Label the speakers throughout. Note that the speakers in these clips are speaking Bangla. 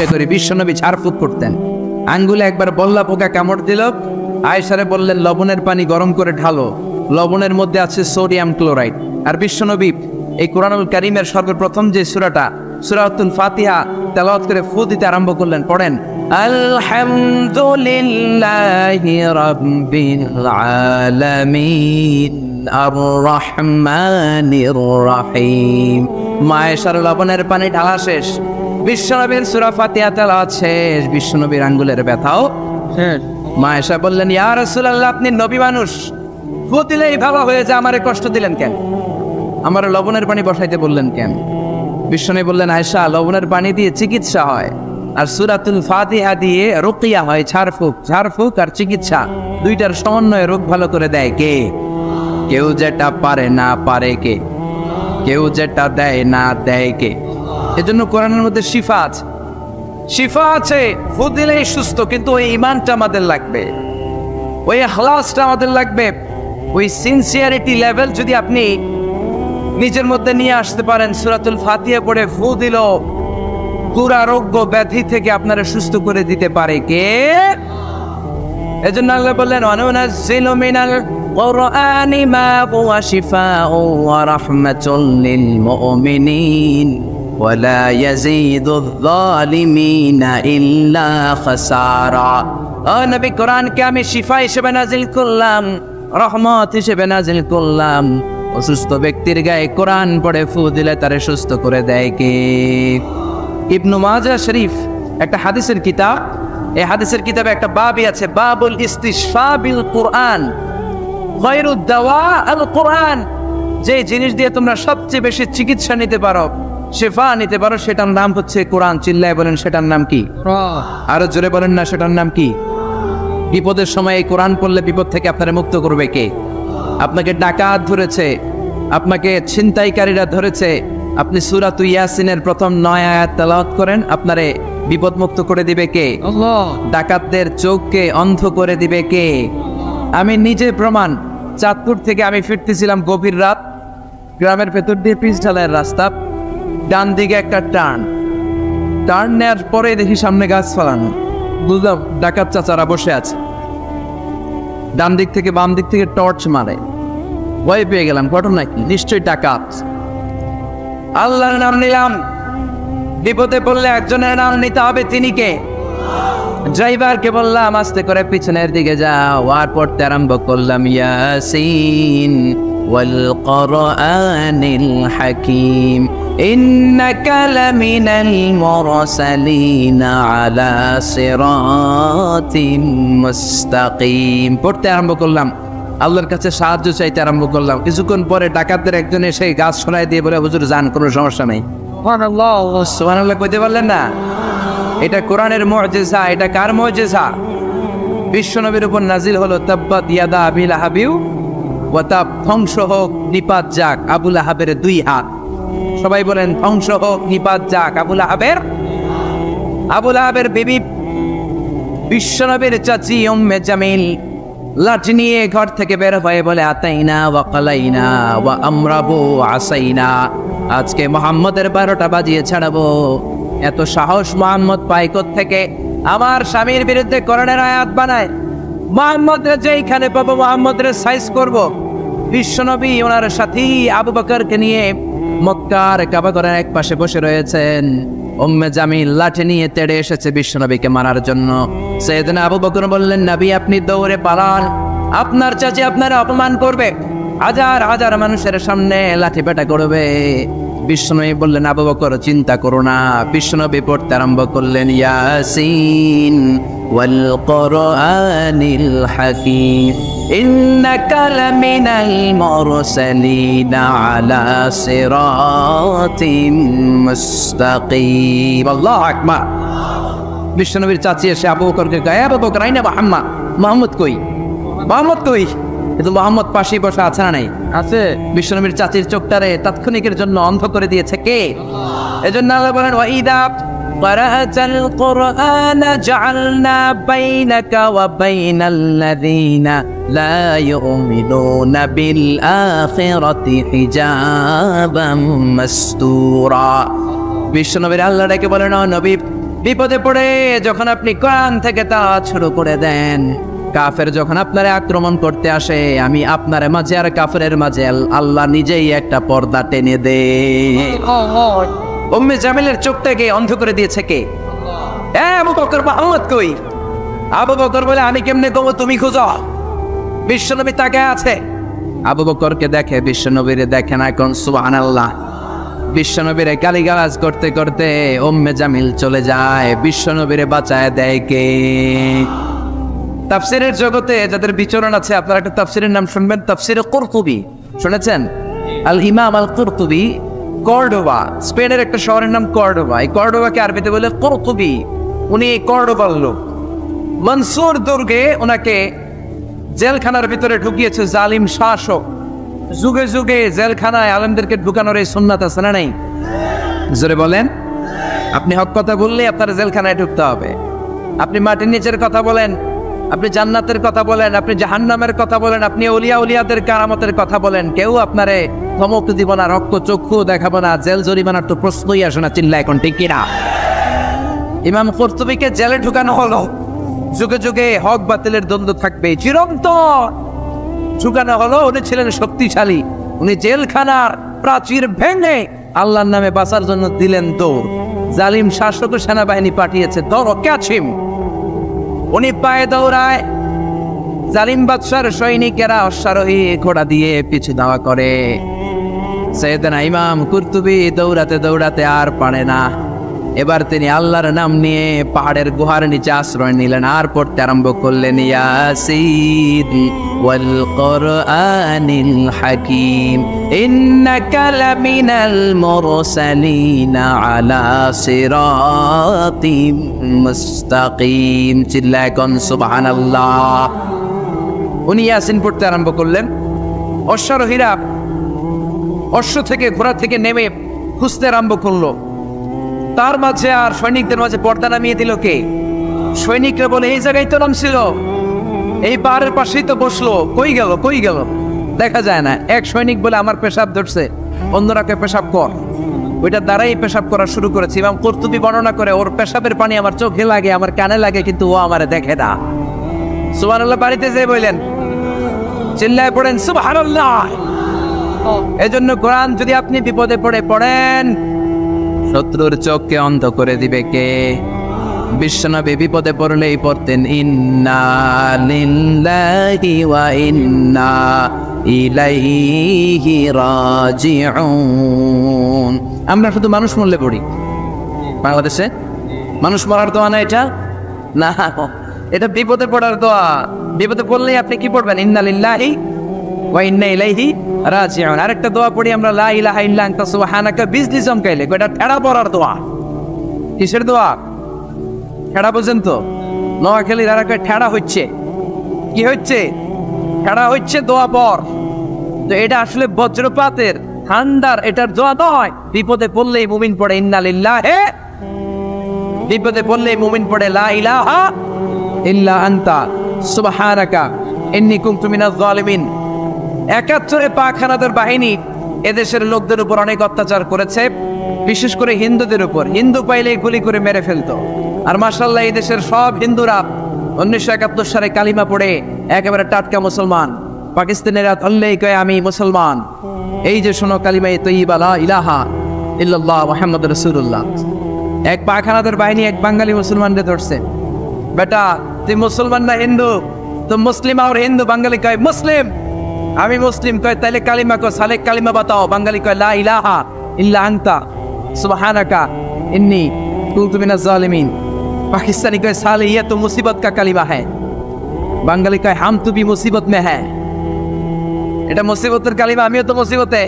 Speaker 1: পরিচয় করি। বিশ্বনবী ঝাড়ফুঁক করতেন, আঙ্গুলে একবার বল্লা পোকা কামড় দিল, আয়েশারে বললেন লবণের পানি গরম করে ঢালো, লবণের মধ্যে আছে সোডিয়াম ক্লোরাইড। আর বিশ্বনবী এই কোরআনুল কারীমের সর্বপ্রথম যে সূরাটা সূরাতুল ফাতিহা তেলাওয়াত করে ফু দিতে আরম্ভ করলেন, পড়েন আলহামদুলিল্লাহি রাব্বিল আলামিন আর রহমানির রহিম। মায়েশার লবণের পানি ঢালা শেষ, বিশ্বনবীর সূরা ফাতিহা তেলাওয়াত শেষ, বিশ্বনবীর আঙ্গুলের ব্যথাও শেষ। মায়েশা বললেন ইয়া রাসূলুল্লাহ, আপনি নবী মানুষ, ফু দিলেই ভালো হয়ে যায়, আমারে কষ্ট দিলেন কেন? আমার লবণের পানি বসাইতে বললেন কেন? বিশ্বনবী বললেন আয়েশা, লবণের পানি দিয়ে চিকিৎসা হয়, আর সূরাতুল ফাতিহা দিয়ে রুকিয়া হয়, ঝাড়ফুঁক। ঝাড়ফুঁক আর চিকিৎসা দুইটার সমন্বয়ে রোগ ভালো করে দেয় কে? কেউ যেটা পারে না পারে কে? কেউ যেটা দেয় না দেয় কে? এজন্য কোরআনের মধ্যে শিফা আছে, শিফা আছে। ফু দিলেই সুস্থ, কিন্তু ওই ঈমানটা আমাদের লাগবে, ওই ইখলাসটা আমাদের লাগবে, ওই সিনসিয়ারিটি লেভেল যদি আপনি নিজের মধ্যে নিয়ে আসতে পারেন, সূরাতুল ফাতিহা পড়ে ফু দিল দুরারোগ্য ব্যাধি থেকে আপনারা সুস্থ করে দিতে পারে কে? এজন্য আল্লাহ বললেন ওয়ানুনাজ্জিলু মিনাল কুরআনি মা হুয়া শিফাউ ওয়া রাহমাতুল লিল মুমিনিন ওয়া লা ইয়াজিদুয যালিমিনা ইল্লা খাসারা। ও নবী, কোরআনকে আমি শিফা হিসেবে নাজিল করলাম, রহমত হিসেবে নাজিল করলাম। অসুস্থ ব্যক্তির গায়ে কোরআন পড়ে ফু দিলে তারে সুস্থ করে দেয় কে? ইবনু মাজাহ শরীফ একটা হাদিসের কিতাব, এই হাদিসের কিতাবে একটা বাবই আছে, বাবুল ইস্তিশফা বিল কুরআন খায়রুদ দাওয়া আল কুরআন। যে জিনিস দিয়ে তোমরা সবচেয়ে বেশি চিকিৎসা নিতে পারো, শিফা নিতে পারো, সেটার নাম হচ্ছে কোরআন। চিল্লায় বলেন সেটার নাম কি? আরো জোরে বলেন না, সেটার নাম কি? বিপদের সময় এই কোরআন পড়লে বিপদ থেকে আপনারা মুক্ত করবে কে? আপনাকে ডাকাত ধরেছে, আপনাকে ছিনতাইকারীরা ধরেছে, আপনি সূরাতুল ইয়াসিনের প্রথম 9 আয়াত তেলাওয়াত করেন, আপনারে বিপদ মুক্ত করে দিবে কে? আল্লাহ। ডাকাতদের চোখকে অন্ধ করে দিবে কে? আমি নিজে প্রমাণ। চাঁদপুর থেকে আমি ফিরতেছিলাম গভীর রাত, গ্রামের ভেতর দিয়ে পিচ ঢালাইয়ের রাস্তা, ডান দিকে একটা টার্ন নেওয়ার পরে দেখি সামনে গাছ ফালানো, বুঝলাম ডাকাত চাচারা বসে আছে। ডান দিক থেকে বাম দিক থেকে টর্চ মারে, ভয় পেয়ে গেলাম, ঘটনা কি? নিশ্চয়ই ডাকাত। আল্লাহর নাম নিলাম, বিপদে পড়লে একজনের নাম নিতে হবে, তিনি কে? ড্রাইভারকে বললাম আস্তে করে পিছনের দিকে যাও, আর পড়তে আরম্ভ করলাম ইয়াসিন ওয়াল কুরআনিল হাকীম ইন্নাকা লামিনাল মুরসালিনা আলা সিরাতিম মুস্তাকিম। পড়তে আরম্ভ করলাম, আল্লাহর কাছে সাহায্য চাইতে আরম্ভ করলাম। কিছুক্ষণ পরে ডাকাতদের একজন এসে গাছ শোনায় দিয়ে বলে হুজুর যান, কোনো সমস্যা নেই। সুবহানাল্লাহ, সুবহানাল্লাহ কইতে পারলেন না? এটা কোরআনের মুজিজা। এটা কার মুজিজা? বিশ্বনবীর উপর নাজিল হলো তাব্বাত ইয়াদা আবি লাহাবিউ ওয়া তাব, ধ্বংস হোক নিপাত যাক আবু লাহাবের 2 হাত। সবাই বলেন ধ্বংস হোক নিপাত যাক আবু লাহাবের। আবু লাহাবের বিবি বিশ্বনবীর চাচি উম্মে জামিল লাঠি নিয়ে ঘর থেকে বের হয়ে বলে আতাইনা ওয়া কালাইনা ওয়া আমরাবু আসাইনা, আজকে মুহাম্মদের 12টা বাজিয়ে ছাড়াবো। এত সাহস মুহাম্মদ পায় থেকে? আমার স্বামীর বিরুদ্ধে কোরআনের আয়াত বানায়, মুহাম্মদের যেইখানে পাবো মুহাম্মদের সাইজ করব। বিশ্বনবী ওনার সাথী আবু বকরকে নিয়ে মক্কার কাবা ঘরের এক পাশে বসে রয়েছেন। উম্মে জামিল লাঠি নিয়ে তেড়ে এসেছে বিশ্বনবীকে মারার জন্য। সাইয়েদনা আবু বকর বললেন নবী আপনি দৌড়ে পালান, আপনার চাচি আপনারা অপমান করবে, হাজার হাজার মানুষের সামনে লাঠি পেটা করবে। বিশ্বনবী বললেন আবু বকর চিন্তা করো না। বিশ্বনবী পড়তে আরম্ভ করলেন ইয়াসিন ওয়াল কুরআনিল হাকীম ইন্নাকা লামিনাল মুরসালিনা আলা সিরাতিম মুস্তাকিম। আল্লাহু আকবার। বিশ্বনবীর চাচি এসে আবু বকরকে কয় আবু বকর আইনা মুহাম্মদ, মুহাম্মদ কই? মুহাম্মদ কই? কিন্তু মুহাম্মদ পাশেই বসে আছে না নাই? আছে। বিশ্বনবীর চাচির চোখটারে তাৎক্ষণিকের জন্য অন্ধ করে দিয়েছে কে? এজন্য আল্লাহ বলেন ওয়াইদা ক্বারাআতাল কুরআনা জাআলনা বাইনাকা ওয়া বাইনাল্লাযীনা লা ইউমিনুনা বিল আখিরাতি হিজাবাম মাসতুরা। বিশ্বনবীর আল্লাহ ডেকে বলেন ও নবী বিপদে পড়ে যখন আপনি কোরআন থেকে তেলাওয়াত শুরু করে দেন, কাফের যখন আপনারে আক্রমণ করতে আসে, আমি আপনার মাঝে আর কাফেরের মাঝে আল্লাহ নিজেই একটা পর্দা টেনে দে। উম্মে জামিলের চোখটাকে অন্ধ করে দিয়েছে কে? আবু বকর। মুহাম্মদ কই? আবু বকর বলে, আমি কেমনে কব, তুমি খুঁজো। বিশ্বনবী তাকে আছে। আবু বকরকে দেখে, বিশ্বনবীরে দেখে না। এখন সুবহানাল্লাহ, বিশ্বনবীরে গালিগালাজ করতে করতে উম্মে জামিল চলে যায়। বিশ্বনবীরে বাঁচায় দেয় কে? তাফসীরের জগতে যাদের বিচরণ আছে, আপনারা একটা তাফসীরের নাম শুনবেন, তাফসীরে কুরতুবী। শুনেছেন? আল ইমাম আল কুরতুবী, কর্ডোবা, স্পেনের একটা শহরের নাম কর্ডোবা। এই কর্ডোবাকে আরবিতে বলে কুরতুবী। উনি কর্ডোবার লোক। মনসুর দুর্গে ওনাকে জেলখানার ভিতরে ঢুকিয়েছে জালিম শাসক। যুগে যুগে জেলখানায় আলেমদেরকে ঢুকানোর এই সুন্নাত আছে না নাই? জোরে বলেন। আপনি হক কথা বললে আপনার জেলখানায় ঢুকতে হবে। আপনি মাটির নিচের কথা বলেন, আপনি জান্নাতের কথা বলেন, আপনি জাহান্নামের কথা বলেন, আপনি ওলিয়া উলিয়াদের কারামতের কথা বলেন, কেউ আপনারে ধমক দিব না, রক্ত চক্ষু দেখাবো না, জেল জরিমানার তো প্রশ্নই আসে না। চিল্লা এখন ঠিক কিনা? ইমাম কুরতুবীকে জেলে ঢুকানো হলো। যুগে যুগে হক বাতিলের দ্বন্দ্ব থাকবে, চিরন্তন ঢুকানো হলো। উনি ছিলেন শক্তিশালী। উনি জেলখানার প্রাচীর ভেঙে আল্লাহর নামে বাঁচার জন্য দিলেন দৌড়। জালিম শাসক সেনাবাহিনী পাঠিয়েছে, ধরো ক্যাচিম। উনি পায়ে দৌড়ায়, জালিম বাদশার সৈনিকেরা অশ্বারোহী ঘোড়া দিয়ে পিছু ধাওয়া করে। সাইয়েদনা ইমাম কুরতুবী দৌড়াতে দৌড়াতে আর পারে না। এবার তিনি আল্লাহর নাম নিয়ে পাহাড়ের গুহার নিচে আশ্রয় নিলেন, আর পড়তে আরম্ভ করলেন, ইয়াসিন ওয়াল কুরআনিল হাকীম ইন্নাকা লামিনাল মুরসালিনা আলা সিরাতিম মুস্তাকিম। চিল্লায় কোন সুবহানাল্লাহ। উনি ইয়াসিন পড়তে আরম্ভ করলেন। অশ্বারোহীরা অশ্ব থেকে, ঘোড়া থেকে নেমে খুঁজতে আরম্ভ করলো। তার মাঝে আর সৈনিকদের মাঝে পর্দা নামিয়ে দিল কে? সৈনিকরা বলে, এই জায়গায় তো নামছিল, এই পাহাড়ের পাশেই তো বসলো, কই গেল কই গেল, দেখা যায় না। এক সৈনিক বলে, আমার পেশাব ধরছে, অন্যরাকে পেশাব কর। ওইটার দ্বারাই পেশাব করা শুরু করেছে। ইমাম কুরতুবী বর্ণনা করে, ওর পেশাবের পানি আমার চোখে লাগে, আমার কানে লাগে, কিন্তু ও আমারে দেখে না। সুবহানাল্লাহ। বাড়িতে যেয়ে বললেন, চিল্লায় পড়েন সুবহানাল্লাহ। এজন্য কোরআন যদি আপনি বিপদে পড়ে পড়েন, শত্রুর চোখকে অন্ধ করে দিবে কে? বিশ্বনবী বিপদে পড়লেই পড়তেন, ইন্না লিল্লাহি ওয়া ইন্না ইলাইহি রাজিউন। আমরা শুধু মানুষ মরলে পড়ি। বাংলাদেশে মানুষ মরার দোয়া না এটা? না, এটা বিপদে পড়ার দোয়া। বিপদে পড়লেই আপনি কি পড়বেন? ইন্না লিল্লাহি ওয়া ইন্না ইলাইহি রাজিউন। আরেকটা দোয়া পড়ি আমরা, লা ইলাহা ইল্লা আনতা সুবহানাকা, বিজলি চমকাইলে। এটা ঠেড়া পড়ার দোয়া। কিসের দোয়া? ঠেড়া বুঝেন তো? নোয়াখালীর আর একটা ঠেড়া হচ্ছে। কি হচ্ছে? ঠেড়া হচ্ছে দোয়া পর। তো এটা আসলে বজ্রপাতের ঠান্ডার এটার দোয়া নয়। বিপদে পড়লেই মুমিন পড়ে ইন্না লিল্লাহি, বিপদে পড়লেই মুমিন পড়ে লা ইলাহা ইল্লা আনতা সুবহানাকা ইন্নী কুনতু মিনাজ জালিমিন। ৭১ পাক-খানাদার বাহিনী এদেশের লোকদের উপর অনেক অত্যাচার করেছে, বিশেষ করে হিন্দুদের উপর। হিন্দু পাইলে গুলি করে মেরে ফেলতো। আর মাশাআল্লাহ, এই দেশের সব হিন্দুরা ১৯৭১ সালে কালিমা পড়ে একেবারে টাটকা মুসলমান। পাকিস্তানেরা ধরলেই কয় আমি মুসলমান। এই যে শোনো, কালিমা তয়্যিবা লা ইলাহা ইল্লাল্লাহ মুহাম্মাদুর রাসূলুল্লাহ। এক পাক-খানাদার বাহিনী এক বাঙালি মুসলমানদের ধরছে, বেটা তুই মুসলমান না হিন্দু? তো মুসলিম আর হিন্দু। বাঙালি কয় মুসলিম। আমি মুসলিম। কয় তাইলে কালিমা কয়, সালেক কালিমা বাতাও। বাঙালি কয় লা ইলাহা ইল্লা আনতা সুবহানাকা ইন্নী কুনতু মিনাজ জালিমিন। পাকিস্তানি কয় সালে ইয়ে তো মুসিবত কা কালিমা হ্যায়। বাঙালি কয় হাম তু ভি মুসিবত মে হ্যায়। এটা মুসিবতের কালিমা, আমিও তো মুসিবতে।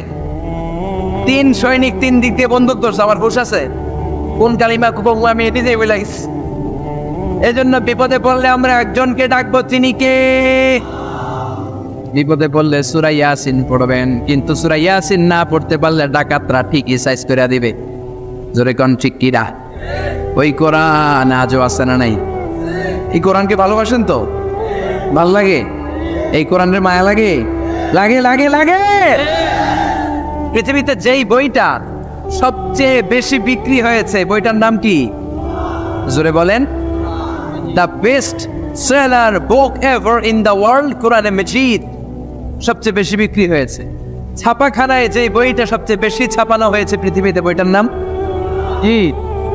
Speaker 1: ৩ সৈনিক ৩ দিক দিয়ে বন্দুক ধরছে। আমার হুশ আছে কোন কালিমা কবু, আমি নিজেই বলে গেছি। এজন্য বিপদে পড়লে আমরা একজনকে ডাকবো, তিনি কে? বিপদে পড়লে সূরা ইয়াসিন পড়বেন। কিন্তু সূরা ইয়াসিন না পড়তে পারলে ডাকাতরা ঠিকই সাইজ করে দিবে। জোরে কোন ঠিক কিরা? ওই কোরআন আজও আছে না নাই? এই কোরআনকে ভালোবাসেন তো? ভাল লাগে? এই কোরআনের মায়া লাগে? লাগে লাগে লাগে। পৃথিবীতে যেই বইটা সবচেয়ে বেশি বিক্রি হয়েছে, বইটার নাম কি? জোরে বলেন। The best seller book ever in the world, কোরআনে মজিদ সবচেয়ে বেশি বিক্রি হয়েছে। ছাপাখানায় যে বইটা সবচেয়ে বেশি ছাপানো হয়েছে পৃথিবীতে, বইটার নাম কি?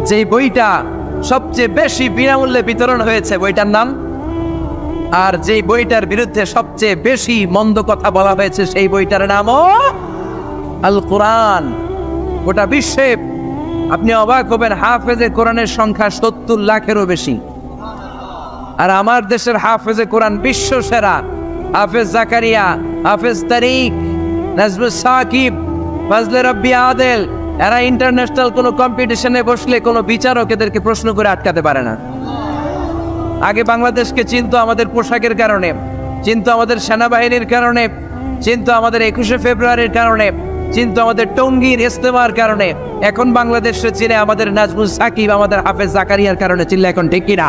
Speaker 1: যে বইটা সবচেয়ে বেশি বিনামূল্যে বিতরণ হয়েছে, বইটার নাম। আর যে বইটার বিরুদ্ধে সবচেয়ে বেশি মন্দ কথা বলা হয়েছে, সেই বইটার নামও আল কোরআন। গোটা বিশ্বে আপনি অবাক হবেন, হাফেজে কোরআনের সংখ্যা 70 লাখেরও বেশি। আর আমার দেশের হাফেজে কোরআন বিশ্ব সেরা। হাফেজ জাকারিয়া, হাফেজ তারিক, নাজমুস সাকিব, ফজলে রব্বি আদেল, এরা ইন্টারন্যাশনাল কোনো কম্পিটিশনে বসলে কোনো বিচারক এদেরকে প্রশ্ন করে আটকাতে পারে না। আগে বাংলাদেশকে চিনতো আমাদের পোশাকের কারণে, চিনতো আমাদের সেনাবাহিনীর কারণে, চিনতো আমাদের 21শে ফেব্রুয়ারির কারণে, চিনতো আমাদের টঙ্গীর ইস্তেমার কারণে। এখন বাংলাদেশে চিনে আমাদের নাজমুস সাকিব, আমাদের হাফেজ জাকারিয়ার কারণে চিনলে এখন ঠিক কিনা?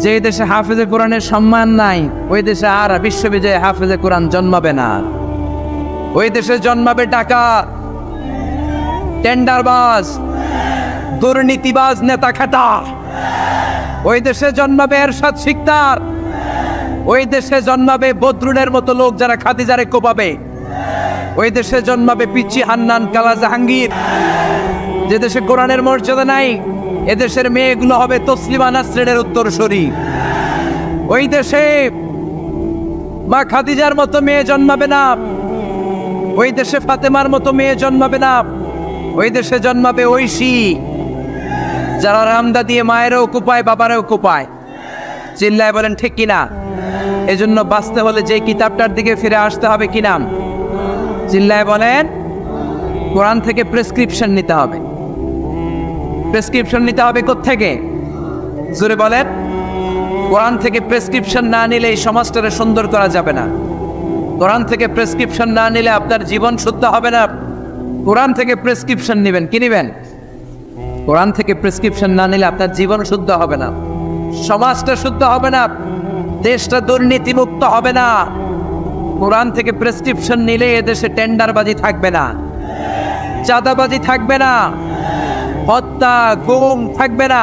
Speaker 1: যে দেশে হাফেজে কোরআনের সম্মান নাই, ওই দেশে আর বিশ্ববিজয়ে হাফেজে কোরআন জন্মাবে না। ওই দেশে জন্মাবে ডাকাত, টেন্ডারবাজ, দুর্নীতিবাজ, নেতা খাটা। ওই দেশে জন্মাবে এরশাদ শিকদার। ওই দেশে জন্মাবে বদরুনের মতো লোক যারা খাদিজারে কোপাবে। ওই দেশে জন্মাবে পিচ্চি হান্নান, কালা জাহাঙ্গীর। যে দেশে কোরআনের মর্যাদা নাই, এদেশের মেয়েগুলো হবে তসলিমা নাসরিনের উত্তরসূরি। ওই দেশে মা খাদিজার মতো মেয়ে জন্মাবে না। ওই দেশে ফাতেমার মতো মেয়ে জন্মাবে না। ওই দেশে জন্মাবে ঐশী, যারা রামদা দিয়ে মায়েরও কোপায়, বাবারও কোপায়। চিল্লায় বলেন ঠিক কিনা? এজন্য বাঁচতে হলে যে কিতাবটার দিকে ফিরে আসতে হবে, কি নাম? চিল্লায় বলেন। কোরআন থেকে প্রেসক্রিপশন নিতে হবে। প্রেসক্রিপশন নিতে হবে কোত্থেকে? জোরে বলেন। কোরআন থেকে প্রেসক্রিপশন না নিলে এই সমাজটাকে সুন্দর করা যাবে না। কোরআন থেকে প্রেসক্রিপশন না নিলে আপনার জীবন শুদ্ধ হবে না। কোরআন থেকে প্রেসক্রিপশন নেবেন, কি নেবেন? কোরআন থেকে প্রেসক্রিপশন না নিলে আপনার জীবন শুদ্ধ হবে না, সমাজটা শুদ্ধ হবে না, দেশটা দুর্নীতি মুক্ত হবে না। কোরআন থেকে প্রেসক্রিপশন নিলে এদেশে টেন্ডারবাজি থাকবে না, চাঁদাবাজি থাকবে না, হত্যা গুম থাকবে না,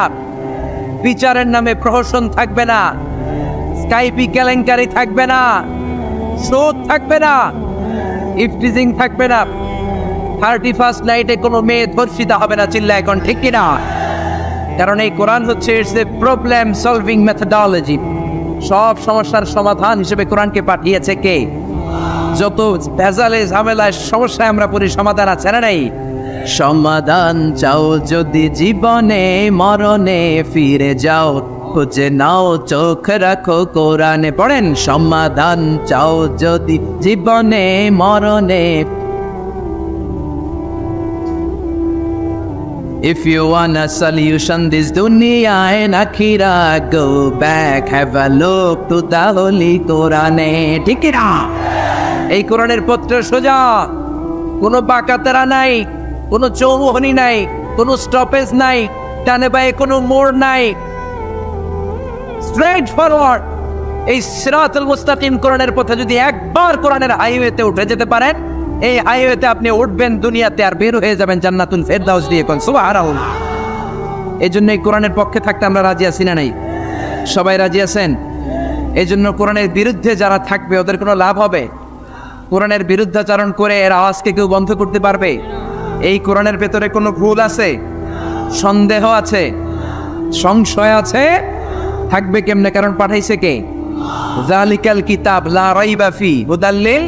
Speaker 1: বিচারের নামে প্রহসন থাকবে না, স্কাইপি কেলেঙ্কারি থাকবে না, সুদ থাকবে না, ইফটিজিং থাকবে না, 31st নাইটে কোনো মেয়ে ধর্ষিতা হবে না। চিল্লা এখন ঠিক কিনা? কারণ এই কোরআন হচ্ছে it's a problem solving methodology. সব সমস্যার সমাধান হিসেবে কোরআনকে পাঠিয়েছে কে? যত ভেজালে ঝামেলায় সমস্যায় আমরা পড়ি, সমাধান আছে না নাই? সমাধান চাও যদি জীবনে, মরণে ফিরে যাও, খুঁজে নাও চোখ রাখো কোরআনে। পড়েন, সমাধান চাও যদি জীবনে, মরণে। If you want a solution this dunya and akhirah, go back, have a look to the holy Quran. ঠিক না? এই কোরআনের পত্র সোজা, কোনো বাঁকাতেরা নাই, কোনো চৌমুহনী নাই, কোনো স্টপেজ নাই, ডানে বাঁয়ে কোনো মোড় নাই, স্ট্রেট ফরওয়ার্ড। এই সিরাতুল মুস্তাকিম কোরআনের পথে যদি একবার কোরআনের হাইওয়েতে উঠে যেতে পারেন, এই হাইওয়েতে আপনি উঠবেন দুনিয়াতে আর বের হয়ে যাবেন জান্নাতুল ফেরদাউস দিয়ে। কোন সুবহানাল্লাহ। এই জন্য এই কোরআনের পক্ষে থাকতে আমরা রাজি আছি না নাই? সবাই রাজি আছেন? এই জন্য কোরআনের বিরুদ্ধে যারা থাকবে ওদের কোনো লাভ হবে? কোরআনের বিরুদ্ধাচরণ করে এর আওয়াজকে কেউ বন্ধ করতে পারবে? এই কোরআনের ভেতরে কোনো ভুল আছে, সন্দেহ আছে, সংশয় আছে? থাকবে কেমনে? কারণ পাঠাইছে কে? যালিকাল কিতাব লা রাইবা ফি হুদাল লিল।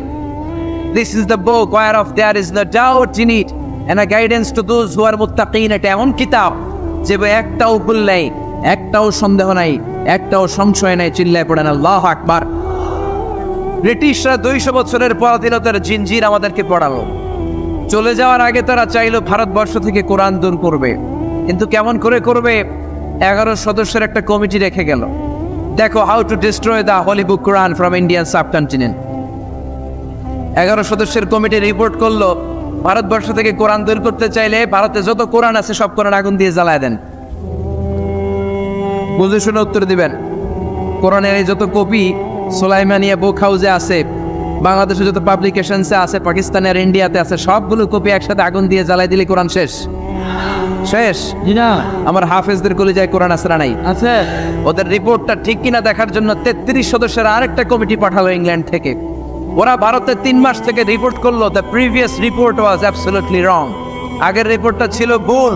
Speaker 1: This is the book whereof there is no doubt in it and a guidance to those who are muttaqin. এটা এমন কিতাব যে একটাও ভুল নাই, একটাও সন্দেহ নাই, একটাও সংশয় নাই। চিল্লায় পড়েন আল্লাহু আকবার। ব্রিটিশরা 200 বছরের পরাধীনতার জিনজির আমাদেরকে পড়ালো। চলে যাওয়ার আগে তারা চাইলো ভারতবর্ষ থেকে কোরআন দূর করবে, কিন্তু কেমন করে করবে? 11 সদস্যের একটা কমিটি রেখে গেল। দেখো, how to destroy the holy book Quran from Indian subcontinent. 11 সদস্যের কমিটি রিপোর্ট করলো, ভারতবর্ষ থেকে কোরআন দূর করতে চাইলে ভারতে যত কোরআন আছে সব কোরআন আগুন দিয়ে জ্বালায় দেন। বুঝে শুনে উত্তর দিবেন। কোরআনের এই যত কপি সুলাইমানিয়া বুক হাউসে আছে, বাংলাদেশে যত পাবলিকেশনসে আছে, পাকিস্তানে আর ইন্ডিয়াতে আছে, সবগুলো কপি একসাথে আগুন দিয়ে জ্বালাই দিলে কোরআন শেষ? শেষ
Speaker 2: না
Speaker 1: আমার হাফেজদের কলিজায় কোরআন আছে না নাই?
Speaker 2: আছে।
Speaker 1: ওদের রিপোর্টটা ঠিক কিনা দেখার জন্য 33 সদস্যের আরেকটা কমিটি পাঠালো ইংল্যান্ড থেকে। ওরা ভারতে 3 মাস থেকে রিপোর্ট করলো the previous report was absolutely রং। আগের রিপোর্টটা ছিল ভুল।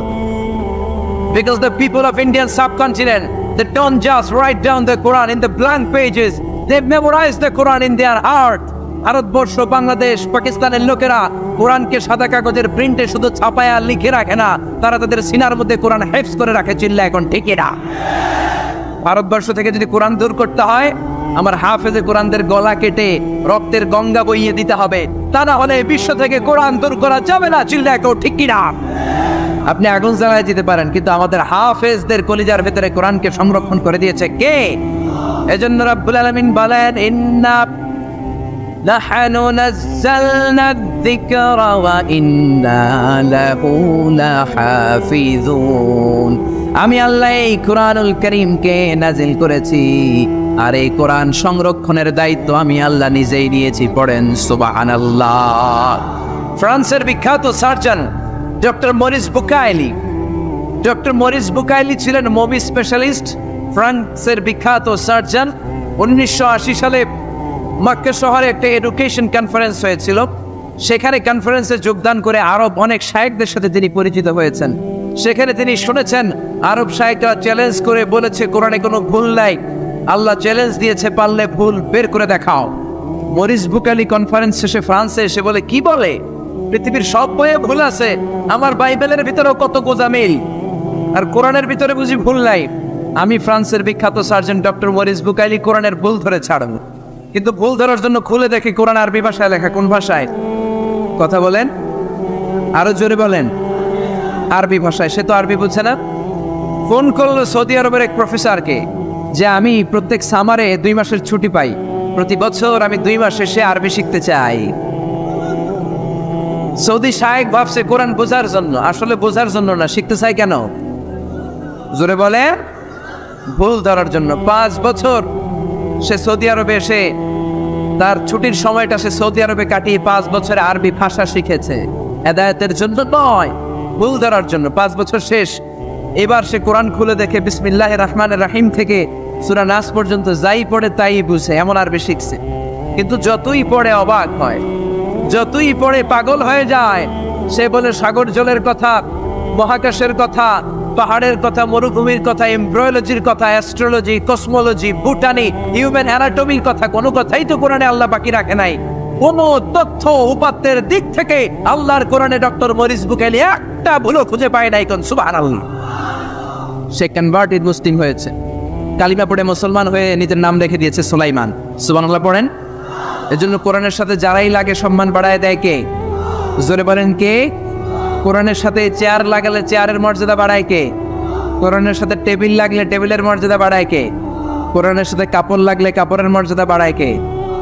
Speaker 1: Because the people of Indian subcontinent, they don't just write down the Quran in the blank pages, they memorize the Quran in their heart. Bharatvarsha, Bangladesh, পাকিস্তানের লোকেরা কোরআনকে সাদা কাগজের প্রিন্টে শুধু ছাপায় আর লিখে রাখে না, তারা তাদের সিনার মধ্যে কোরআন হেফজ করে রাখে। চিল্লা এখন ঠিকই না? ভারতবর্ষ থেকে যদি কোরআন দূর করতে হয়, আমার হাফেজে কোরআনদের গলা কেটে রক্তের গঙ্গা বইয়ে দিতে হবে, তা না হলে বিশ্ব থেকে কোরআন দূর করা যাবে না। চিল্লা এখন ঠিকই না? আপনি আগুন জ্বালায় দিতে পারেন, কিন্তু আমাদের হাফেজদের কলিজার ভেতরে কোরআনকে সংরক্ষণ করে দিয়েছে কে? এজন্য রাব্বুল আলামিন বলেন, ইন্না নাহনু নাযালনা যিকরা ওয়া ইন্না লাহু লাহাফিজুন। আমি আল্লাহ এই কোরআনুল কারীমকে নাজিল করেছি, আর এই কোরআন সংরক্ষণের দায়িত্ব আমি আল্লাহ নিজেই নিয়েছি। পড়েন সুবহানাল্লাহ। ফ্রান্সের বিখ্যাত surgeon doctor Morris Bucaille. Doctor Morris Bucaille ছিলেন মমি স্পেশালিস্ট, ফ্রান্সের বিখ্যাত সার্জন। 1980 সালে মক্কা শহরে একটা এডুকেশন কনফারেন্স হয়েছিল। সেখানে কনফারেন্সে যোগদান করে আরব অনেক শায়েখদের সাথে তিনি পরিচিত হয়েছেন। সেখানে তিনি শুনেছেন আরব শায়েখরা চ্যালেঞ্জ করে বলেছে কোরআনে কোনো ভুল নাই। আল্লাহ চ্যালেঞ্জ দিয়েছে, পারলে ভুল বের করে দেখাও। মরিস বুকাইলি কনফারেন্স শেষে ফ্রান্সে এসে বলে, কি বলে? পৃথিবীর সব বইয়ে ভুল আছে, আমার বাইবেলের ভিতরেও কত গোজামিল, আর কোরআনের ভিতরে বুঝি ভুল নাই? আমি ফ্রান্সের বিখ্যাত সার্জন ডক্টর মরিস বুকাইলি কোরআনের ভুল ধরে ছাড়ব, কিন্তু ভুল ধরার জন্য খুলে দেখি কোরআন আরবি ভাষায় লেখা। কোন ভাষায়? কথা বলেন, আরো জোরে বলেন। আরবি ভাষায়। সে তো আরবি বুঝছে না। ফোন করলো সৌদি আরবের এক প্রফেসরকে যে আমি প্রত্যেক সামারে 2 মাসের ছুটি পাই, প্রতি বছর আমি 2 মাস এসে আরবি শিখতে চাই। সৌদি শায়েখ ভাবছে কোরআন বোঝার জন্য, আসলে বোঝার জন্য না। শিখতে চাই কেন? জোরে বলে, ভুল ধরার জন্য। 5 বছর সে সৌদি আরবে এসে তার ছুটির সময়টা সে সৌদি আরবে কাটিয়ে 5 বছরে আরবি ভাষা শিখেছে। হেদায়েতের জন্য নয়, ভুল ধরার জন্য। 5 বছর শেষ। এবার সে কোরআন খুলে দেখে বিসমিল্লাহির রহমানির রহিম থেকে সূরা নাস পর্যন্ত যাই পড়ে তাই বুঝে, এমন আরবি শিখছে। কিন্তু যতই পড়ে অবাক হয়, যতই পড়ে পাগল হয়ে যায়। সে বলে সাগর জলের কথা, মহাকাশের কথা, পাহাড়ের কথা, মরুভূমির কথা, এমব্রয়োলজির কথা, অ্যাস্ট্রোলজি, কসমোলজি, বুটানি, হিউম্যান অ্যানাটমির কথা, কোনো কথাই তো কোরআনে আল্লাহ বাকি রাখে নাই। কোন তথ্য উপাত্তের দিক থেকে আল্লাহর কোরআনে ডক্টর মরিস বুকাইলি একটা ভুলও খুঁজে পায় নাই। কোন সুবহানাল্লাহ। সে কনভার্টেড মুসলিম হয়েছে, কালিমা পড়ে মুসলমান হয়ে নিজের নাম রেখে দিয়েছে সুলাইমান। সুবহানাল্লাহ পড়েন। এজন্য কোরআনের সাথে যারাই লাগে সম্মান বাড়ায় দেয় কে? জোরে বলেন কে? কোরআনের সাথে চেয়ার লাগালে চেয়ারের মর্যাদা বাড়ায় কে? কোরআনের সাথে টেবিল লাগলে টেবিলের মর্যাদা বাড়ায় কে? কোরআনের সাথে কাপড় লাগলে কাপড়ের মর্যাদা বাড়ায় কে?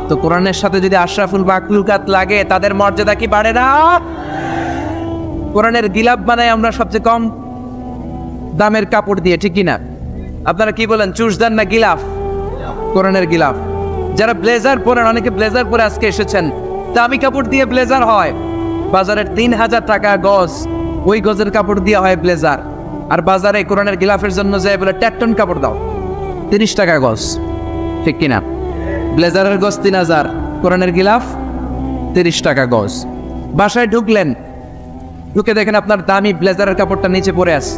Speaker 1: তো কোরআনের সাথে যদি আশরাফুল মাখলুকাত লাগে, তাদের মর্যাদা কি বাড়ে না? কোরআনের গিলাফ বানাই আমরা সবচেয়ে কম দামের কাপড় দিয়ে, ঠিক কিনা? আপনারা কি বলেন, চুষদার না গিলাফ? কোরআনের গিলাফ। যারা ব্লেজার পরেন, অনেকে ব্লেজার পরে আজকে এসেছেন, দামি কাপড় দিয়ে ব্লেজার হয় বাজারের 3000 টাকা গজ, ওই গজের কাপড় দিয়ে হয় ব্লেজার। আর বাজারে কোরআনের গিলাফের জন্য যায় বলে ট্যাটন কাপড় দাও, 30 টাকা গজ, ঠিক কিনা? ব্লেজারের গজ 3000, কোরআনের গিলাফ 30 টাকা গজ। বাসায় ঢুকলেন, ঢুকে দেখেন আপনার দামি ব্লেজারের কাপড়টা নিচে পড়ে আছে,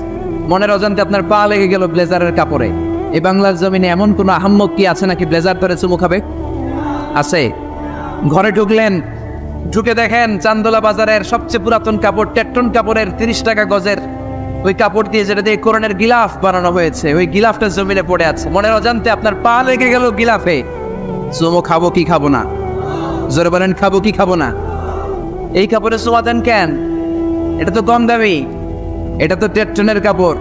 Speaker 1: মনের অজান্তে আপনার পা লেগে গেল ব্লেজারের কাপড়ে। এই বাংলার জমিনে এমন কোন আহাম্মক কি আছে নাকি ব্লেজার ধরে চুমু খাবে? আছে? ঘরে ঢুকলেন, ঢুকে দেখেন চান্দোলা বাজারের সবচেয়ে পুরাতন কাপড়, টেট্টন কাপড়ের 30 টাকা গজের ওই কাপড় দিয়ে, যেটা দিয়ে কোরআনের গিলাফ বানানো হয়েছে, ওই গিলাফটা জমিনে পড়ে আছে। মনের অজান্তে আপনার পা লেগে গেল গিলাফে। চুমু খাবো কি খাবো না? জোরে বলেন, খাবো কি খাবো না? এই কাপড়ে চুমা দেন কেন? এটা তো কম দামি, এটা তো টেট্টনের কাপড়।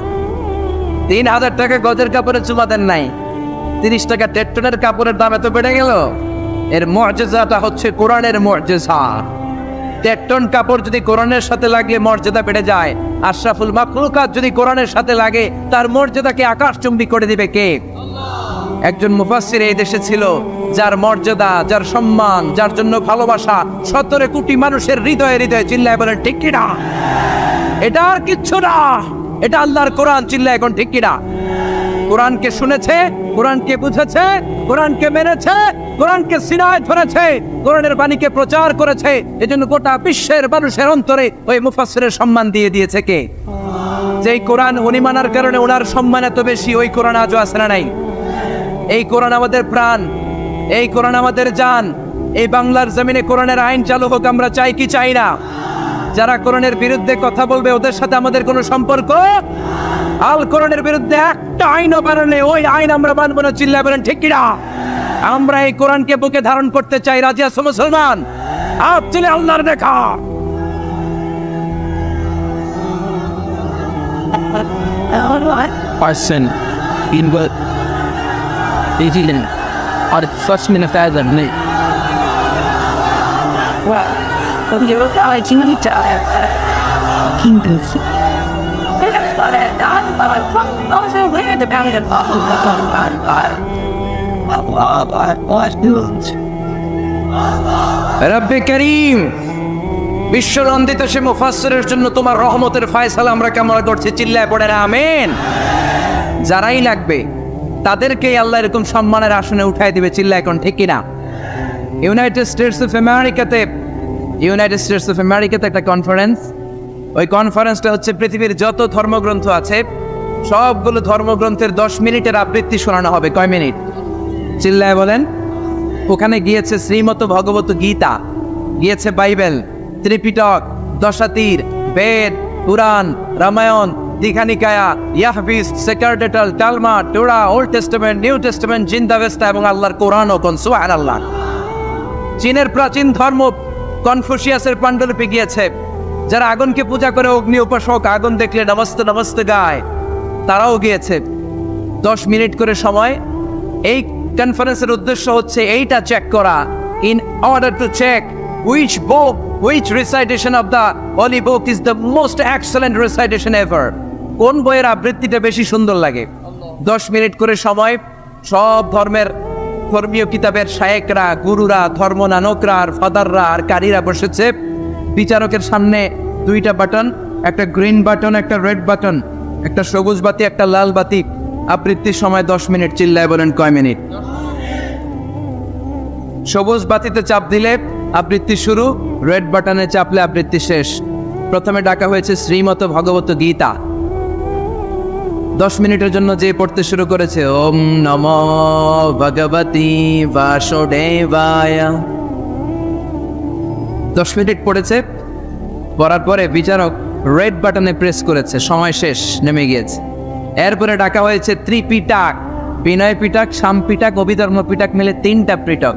Speaker 1: 3000 টাকা গজের কাপড়ে চুমা দেন নাই, 30 টাকা টেট্টনের কাপড়ের দাম এত বেড়ে গেল। এর মুআজিজাটা হচ্ছে কোরআনের মুআজিজা। টেট্টন কাপড় যদি কোরআনের সাথে লাগলে মর্যাদা বেড়ে যায়, আশরাফুল মাখলুকাত যদি কোরআনের সাথে লাগে, তার মর্যাদাকে আকাশচুম্বী করে দিবে কে? একজন মুফাসসির এই দেশে ছিল, যার মর্যাদা, যার সম্মান, যার জন্য ভালোবাসা 17 কোটি মানুষের হৃদয়ে হৃদয়ে। চিল্লায় বলেন ঠিক কি না? এটা আর কিচ্ছু না, এটা আল্লাহর কোরআন, চিল্লা এখন ঠিক কিনা? কোরআনকে শুনেছে, কোরআনকে বুঝেছে, কোরআনকে মেনেছে, কোরআনকে সিনায় ধরেছে, কোরআনের বাণীকে প্রচার করেছে। এজন্য গোটা বিশ্বের মানুষের অন্তরে ওই মুফাসসিরের সম্মান দিয়ে দিয়েছে কে? যেই কোরআন উনি মানার কারণে ওনার সম্মান এত বেশি, ওই কোরআন আজও আছে না নাই? এই কোরআন আমাদের প্রাণ, এই কোরআন আমাদের জান। এই বাংলার জমিনে কোরআনের আইন চালু হোক, আমরা চাই কি চাই না? যারা কোরআনের বিরুদ্ধে কথা বলবে ওদের সাথে আমাদের কোনো সম্পর্ক? আল কোরআনের বিরুদ্ধে একটা আইনও বানালে ওই আইন আমরা মানব না, চিল্লায় বলেন ঠিক কিনা? আমরা এই কোরআনকে বুকে ধারণ করতে চাই। রাজি আছো মুসলমান? আপ চলে আল্লাহর দেখা।
Speaker 2: Person in what is in or first minute as a name.
Speaker 3: Well, you look how I think it's kingdoms. That's what I done, but I also wear the bound of
Speaker 1: রব্বে করিম, বিশ্বনন্দিত সে মুফাসসিরের জন্য তোমার রহমতের ফয়সালা আমরা কামনা করছি, চিল্লায় পড়ে না আমিন। যারাই লাগবে তাদেরকেই আল্লাহ এরকম সম্মানের আসনে উঠাই দিবে, চিল্লায় এখন ঠিক কিনা? ইউনাইটেড স্টেটস অফ আমেরিকাতে একটা কনফারেন্স, ওই কনফারেন্সটা হচ্ছে পৃথিবীর যত ধর্মগ্রন্থ আছে সবগুলো ধর্মগ্রন্থের 10 মিনিটের আবৃত্তি শোনানো হবে। কয় মিনিট? চিল্লায় বলেন। ওখানে গিয়েছে শ্রীমত ভগবত গীতা, গিয়েছে বাইবেল, ত্রিপিটক, দশাতীর, বেদ, পুরাণ, রামায়ণ, দীঘানিকায়া, ইয়াহবিস, সেকারডেটাল, টালমা, Torah, Old Testament, New Testament, Zend Avesta এবং আল্লাহর কোরআন ও কোন সুবহানাল্লাহ। চীনের প্রাচীন ধর্ম কনফুসিয়াসের পাণ্ডুলিপি গিয়েছে। যারা আগুনকে পূজা করে, অগ্নি উপাসক, আগুন দেখলে নমস্তে নমস্তে গায়, তারাও গিয়েছে। 10 মিনিট করে সময়। এই কনফারেন্সের উদ্দেশ্য হচ্ছে এইটা চেক করা, in order to check which book, which recitation of the holy book is the most excellent recitation ever. কোন বইয়ের আবৃত্তিটা বেশি সুন্দর লাগে? 10 মিনিট করে সময়। সব ধর্মীয় কিতাবের শায়েকরা, গুরুরা, ধর্মনানকরা আর ফাদাররা আর কারীরা বসেছে। বিচারকের সামনে 2টা বাটন, একটা গ্রিন বাটন, একটা রেড বাটন, একটা সবুজ বাতি, একটা লাল বাতি। আবৃত্তির সময় 10 মিনিট। চিল্লায় বলেন কয় মিনিট? সবুজ বাতিতে চাপ দিলে আবৃত্তি শুরু, রেড বাটনে চাপলে আবৃত্তি শেষ। প্রথমে ডাকা হয়েছে শ্রীমত ভগবত গীতা। 10 মিনিটের জন্য যে পড়তে শুরু করেছে, ওম নমো ভগবতি বাসুদেবায়। 10 মিনিট পড়েছে। পড়ার পরে বিচারক রেড বাটনে প্রেস করেছে, সময় শেষ, নেমে গিয়েছে। এরপরে ডাকা হয়েছে ত্রিপিটক, বিনয় পিটক, শাম পিটক, অভিধর্ম পিটক মিলে 3টা পিটক।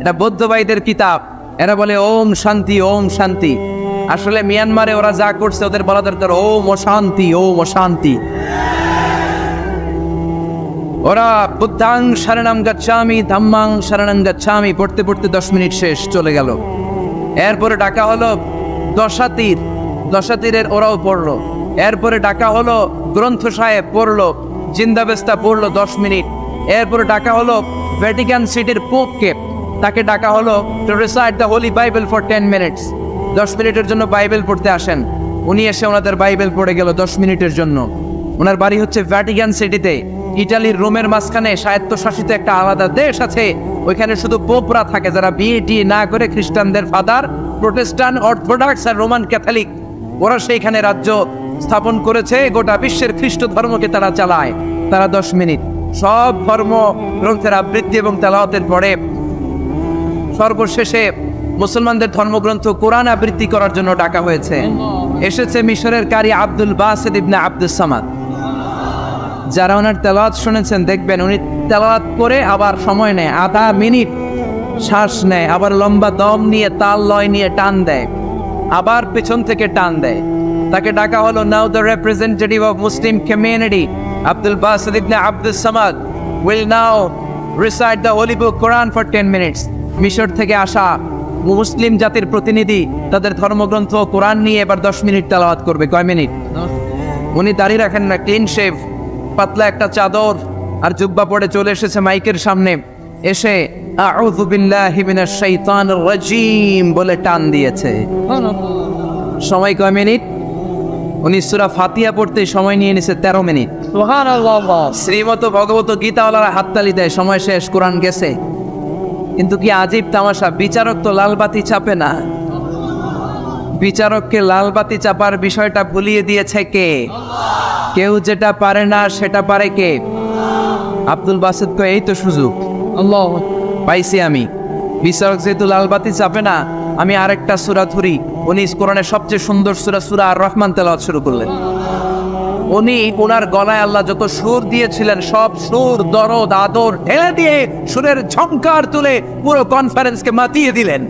Speaker 1: এটা বৌদ্ধ ভাইদের কিতাব। এরা বলে ওম শান্তি, ওম শান্তি। আসলে মিয়ানমারে ওরা যা করছে ওদের বলা দরকার ওম অশান্তি, ওম অশান্তি। ওরা বুদ্ধাং শরণং গচ্ছামি, ধাম্মাং শরণং গচ্ছামি পড়তে পড়তে 10 মিনিট শেষ, চলে গেল। এরপরে ডাকা হলো দশাতীর, দশাতীরের ওরাও পড়লো। এরপরে ডাকা হলো গ্রন্থ সাহেব, পড়লো। জিন্দাবেস্তা পড়লো 10 মিনিট। এরপরে ডাকা হলো ভ্যাটিকান সিটির পোপকে, তাকে ডাকা হলো to recite the Holi Bible for 10 minutes. 10 মিনিটের জন্য বাইবেল পড়তে আসেন। উনি এসে ওনাদের বাইবেল পড়ে গেল 10 মিনিটের জন্য। ওনার বাড়ি হচ্ছে ভ্যাটিকান সিটিতে, ইটালির রোমের মাঝখানে স্বায়ত্তশাসিত একটা আলাদা দেশ আছে। ওইখানে শুধু পোপরা থাকে, যারা বিয়ে টিয়ে না করে খ্রিস্টানদের ফাদার, প্রোটেস্টান্ট, অর্থোডক্স আর রোমান ক্যাথলিক, ওরা সেইখানে রাজ্য স্থাপন করেছে। গোটা বিশ্বের খ্রিস্ট ধর্মকে তারা চালায়। তারা 10 মিনিট সব ধর্ম গ্রন্থের আবৃত্তি এবং তেলাওয়াতের পরে সর্বশেষে মুসলমানদের ধর্মগ্রন্থ কোরআন আবৃত্তি করার জন্য ডাকা হয়েছে। এসেছে মিশরের কারি Abdul Basit ibn Abdus Samad. যারা ওনার তেলাওয়াত শুনেছেন দেখবেন উনি তেলাওয়াত করে আবার সময় নেয়, আধা মিনিট শ্বাস নেয়, আবার লম্বা দম নিয়ে তাল লয় নিয়ে টান দেয়, আবার পেছন থেকে টান দেয়। তাকে ডাকা হলো now the representative of Muslim community Abdul Basit ibn Abdus Samad will now recite the holy book Quran for 10 minutes. মিশর থেকে আসা মুসলিম জাতির প্রতিনিধি তাদের ধর্মগ্রন্থ কোরআন নিয়ে এবার 10 মিনিট তেলাওয়াত করবে। কয় মিনিট? উনি দাঁড়িয়ে রাখেন না, ক্লিন শেভ, পাতলা একটা চাদর আর জুব্বা পরে চলে এসেছে মাইকের সামনে। এসে আউযু বিল্লাহি মিনাশ শাইতানির রাজিম বলে টান দিয়েছে। সময় কয় মিনিট? উনি সূরা ফাতিহা পড়তে সময় নিয়ে নিছে 13 মিনিট।
Speaker 2: সুবহানাল্লাহ।
Speaker 1: শ্রীমত ভগবত গীতাওয়ালারা হাততালি দেয়, সময় শেষ, কোরআন গেছে। কিন্তু কি আজীব তামাশা, বিচারক তো লালবাতি চাপে না। বিচারককে লালবাতি চাপার বিষয়টা ভুলিয়ে দিয়েছে কে? কেউ যেটা পারে না সেটা পারে কে? আব্দুল বাসিত কয় এই তো সুযোগ
Speaker 2: আল্লাহ
Speaker 1: পাইছি আমি। বিচারক যেহেতু লালবাতি চাপে না, আমি আরেকটা সূরা ধরি। উনি কোরআনের সবচেয়ে সুন্দর সূরা আর রহমান তেলাওয়াত শুরু করলেন। উনি ওনার গলায় আল্লাহ যত সুর দিয়েছিলেন সব সুর, দরদ, আদর ঢেলে দিয়ে সুরের ঝংকার তুলে পুরো কনফারেন্সকে মাতিয়ে দিলেন।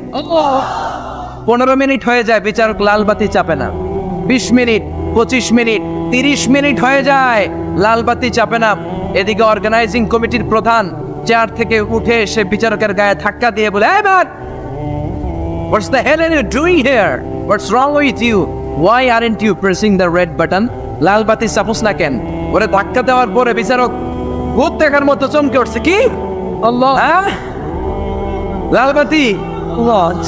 Speaker 1: 15 মিনিট হয়ে যায়, বিচারক লালবাতি চাপে না। 20 মিনিট, 25 মিনিট, 30 মিনিট হয়ে যায়, লালবাতি চাপে না। এদিকে অর্গানাইজিং কমিটির প্রধান চেয়ার থেকে উঠে এসে বিচারকের গায়ে ধাক্কা দিয়ে বলে, "Hey man, what's the hell are you doing here? What's wrong with you? Why aren't you pressing the red button?" লালবাতি চাপুস না কেন? ওরে ধাক্কা দেওয়ার পরে বিচারক ভূত দেখার মতো চমকে উঠছে। কি
Speaker 2: আল্লাহ,
Speaker 1: হ্যাঁ, লালবাতি
Speaker 2: Lord.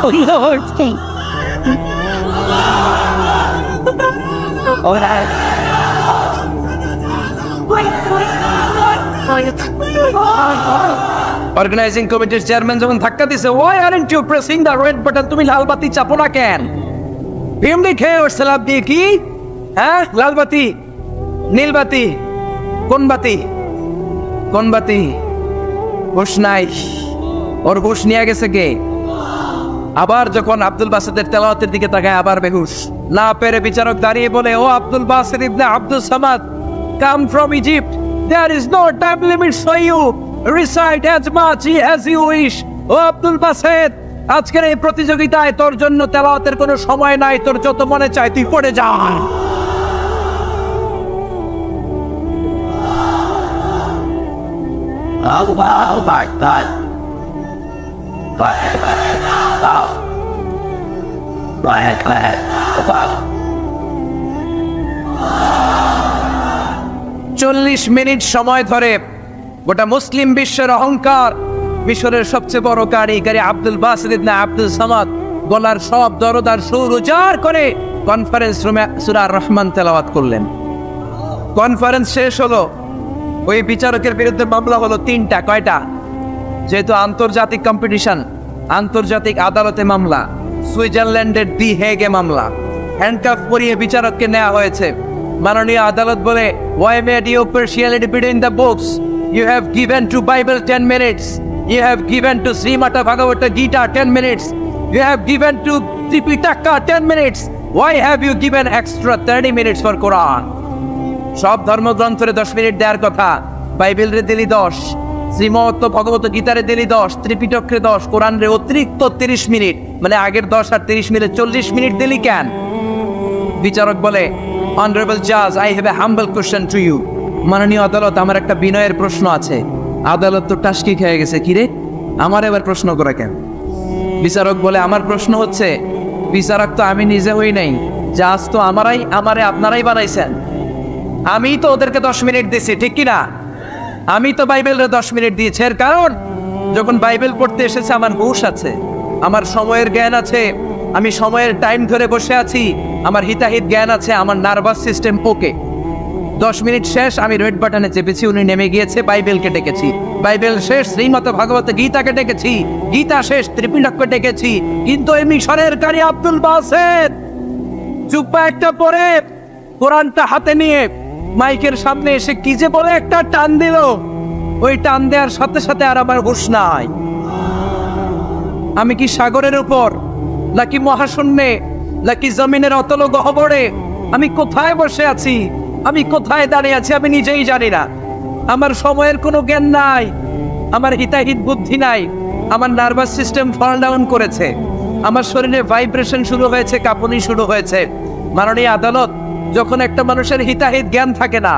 Speaker 2: Oh Lord, thank
Speaker 1: organizing কমিটির চেয়ারম্যান যখন ধাক্কা দিছে, "Why aren't you pressing the red button?" তুমি লালবাতি চাপো না কেন? এমনি খেয়ে ওর সালাপ দিয়ে কি, হ্যাঁ, লালবাতি, নীলবাতি, কোন বাতি, কোন বাতি? হুশ নাই, ওর হুশ নিয়ে গেছে কে? আবার যখন আব্দুল বাসিতের তেলাওয়াতের দিকে তাকায় আবার বেহুশ। না পেরে বিচারক দাঁড়িয়ে বলে, "ও Abdul Basit ibn Abdul Samad, come from Egypt. There is no time limit for you. Recite as much as you wish." ও আব্দুল বাসিত, আজকের এই প্রতিযোগিতায় তোর জন্য তেলাওয়াতের কোনো সময় নাই, তোর যত মনে চায় তুই পড়ে যা।
Speaker 2: my God.
Speaker 1: চল্লিশ মিনিট সময় ধরে গোটা মুসলিম বিশ্বের অহংকার, মিশরের সবচেয়ে বড় কারিগরি আব্দুল বাসিত ইবনে আব্দুল সামাদ গলার সব দরদার সুর উজাড় করে কনফারেন্স রুমে সূরা আর রহমান তেলাওয়াত করলেন। কনফারেন্স শেষ হলো, ওই বিচারকের বিরুদ্ধে মামলা হলো 3টা। কয়টা? যেহেতু আন্তর্জাতিক কম্পিটিশন, আন্তর্জাতিক আদালতে মামলা, সুইজারল্যান্ডের দি হেগে মামলা। হ্যান্ডকাফ পরিয়ে বিচারককে নেওয়া হয়েছে। মাননীয় আদালত বলে, "Why made you partiality between the books? You have given to Bible 10 minutes. You have given to Srimata Bhagavata Gita 10 minutes. You have given to Tripitaka 10 minutes. Why have you given extra 30 minutes for Quran?" সব ধর্মগ্রন্থরে 10 মিনিট দেওয়ার কথা, বাইবেলরে দিলি 10, শ্রীমত ভগবত গীতারে দিলি 10, ত্রিপিটকরে 10, কোরআনরে অতিরিক্ত 30 মিনিট, মানে আগের 10 আর 30 মিনিট 40 মিনিট দিলি কেন? বিচারক বলে, "Honorable Judge, I have a humble question to you." মাননীয় আদালত, আমার একটা বিনয়ের প্রশ্ন আছে। আদালত তো টাসকি খেয়ে গেছে, কিরে আমার এবার প্রশ্ন করা কেন? বিচারক বলে, আমার প্রশ্ন হচ্ছে, বিচারক তো আমি নিজে হই নাই, জাজ তো আমারে আপনারাই বানাইছেন। আমি তো ওদেরকে 10 মিনিট দিছি, ঠিক কিনা? আমি তো বাইবেলের 10 মিনিট দিয়েছি। এর কারণ, যখন বাইবেল পড়তে এসেছে আমার হুশ আছে, আমার সময়ের জ্ঞান আছে, আমি সময়ের টাইম ধরে বসে আছি, আমার হিতাহিত জ্ঞান আছে, আমার নার্ভাস সিস্টেম ওকে। 10 মিনিট শেষ, আমি রেড বাটনে চেপেছি, উনি নেমে গিয়েছে, বাইবেলকে ডেকেছি, বাইবেল শেষ, শ্রীমত ভাগবত গীতাকে ডেকেছি, গীতা শেষ, ত্রিপিটককে ডেকেছি। কিন্তু এই মিশরের কারি আব্দুল বাসিত চুপ্পা একটা পরে কোরআনটা হাতে নিয়ে মাইকের সামনে এসে কি যে বলে একটা টান দিল, ওই টান দেওয়ার সাথে সাথে আর আমার হুঁশ নাই। আমি কি সাগরের উপর, নাকি মহাশূন্যে, নাকি জমিনের অতল গহ্বরে? আমি কোথায় বসে আছি, আমি কোথায় দাঁড়িয়ে আছি, আমি নিজেই জানি না। আমার সময়ের কোনো জ্ঞান নাই, আমার হিতাহিত বুদ্ধি নাই, আমার নার্ভাস সিস্টেম ফল ডাউন করেছে, আমার শরীরে ভাইব্রেশন শুরু হয়েছে, কাঁপুনি শুরু হয়েছে। মাননীয় আদালত, যখন একটা মানুষের হিতাহিত জ্ঞান থাকে না,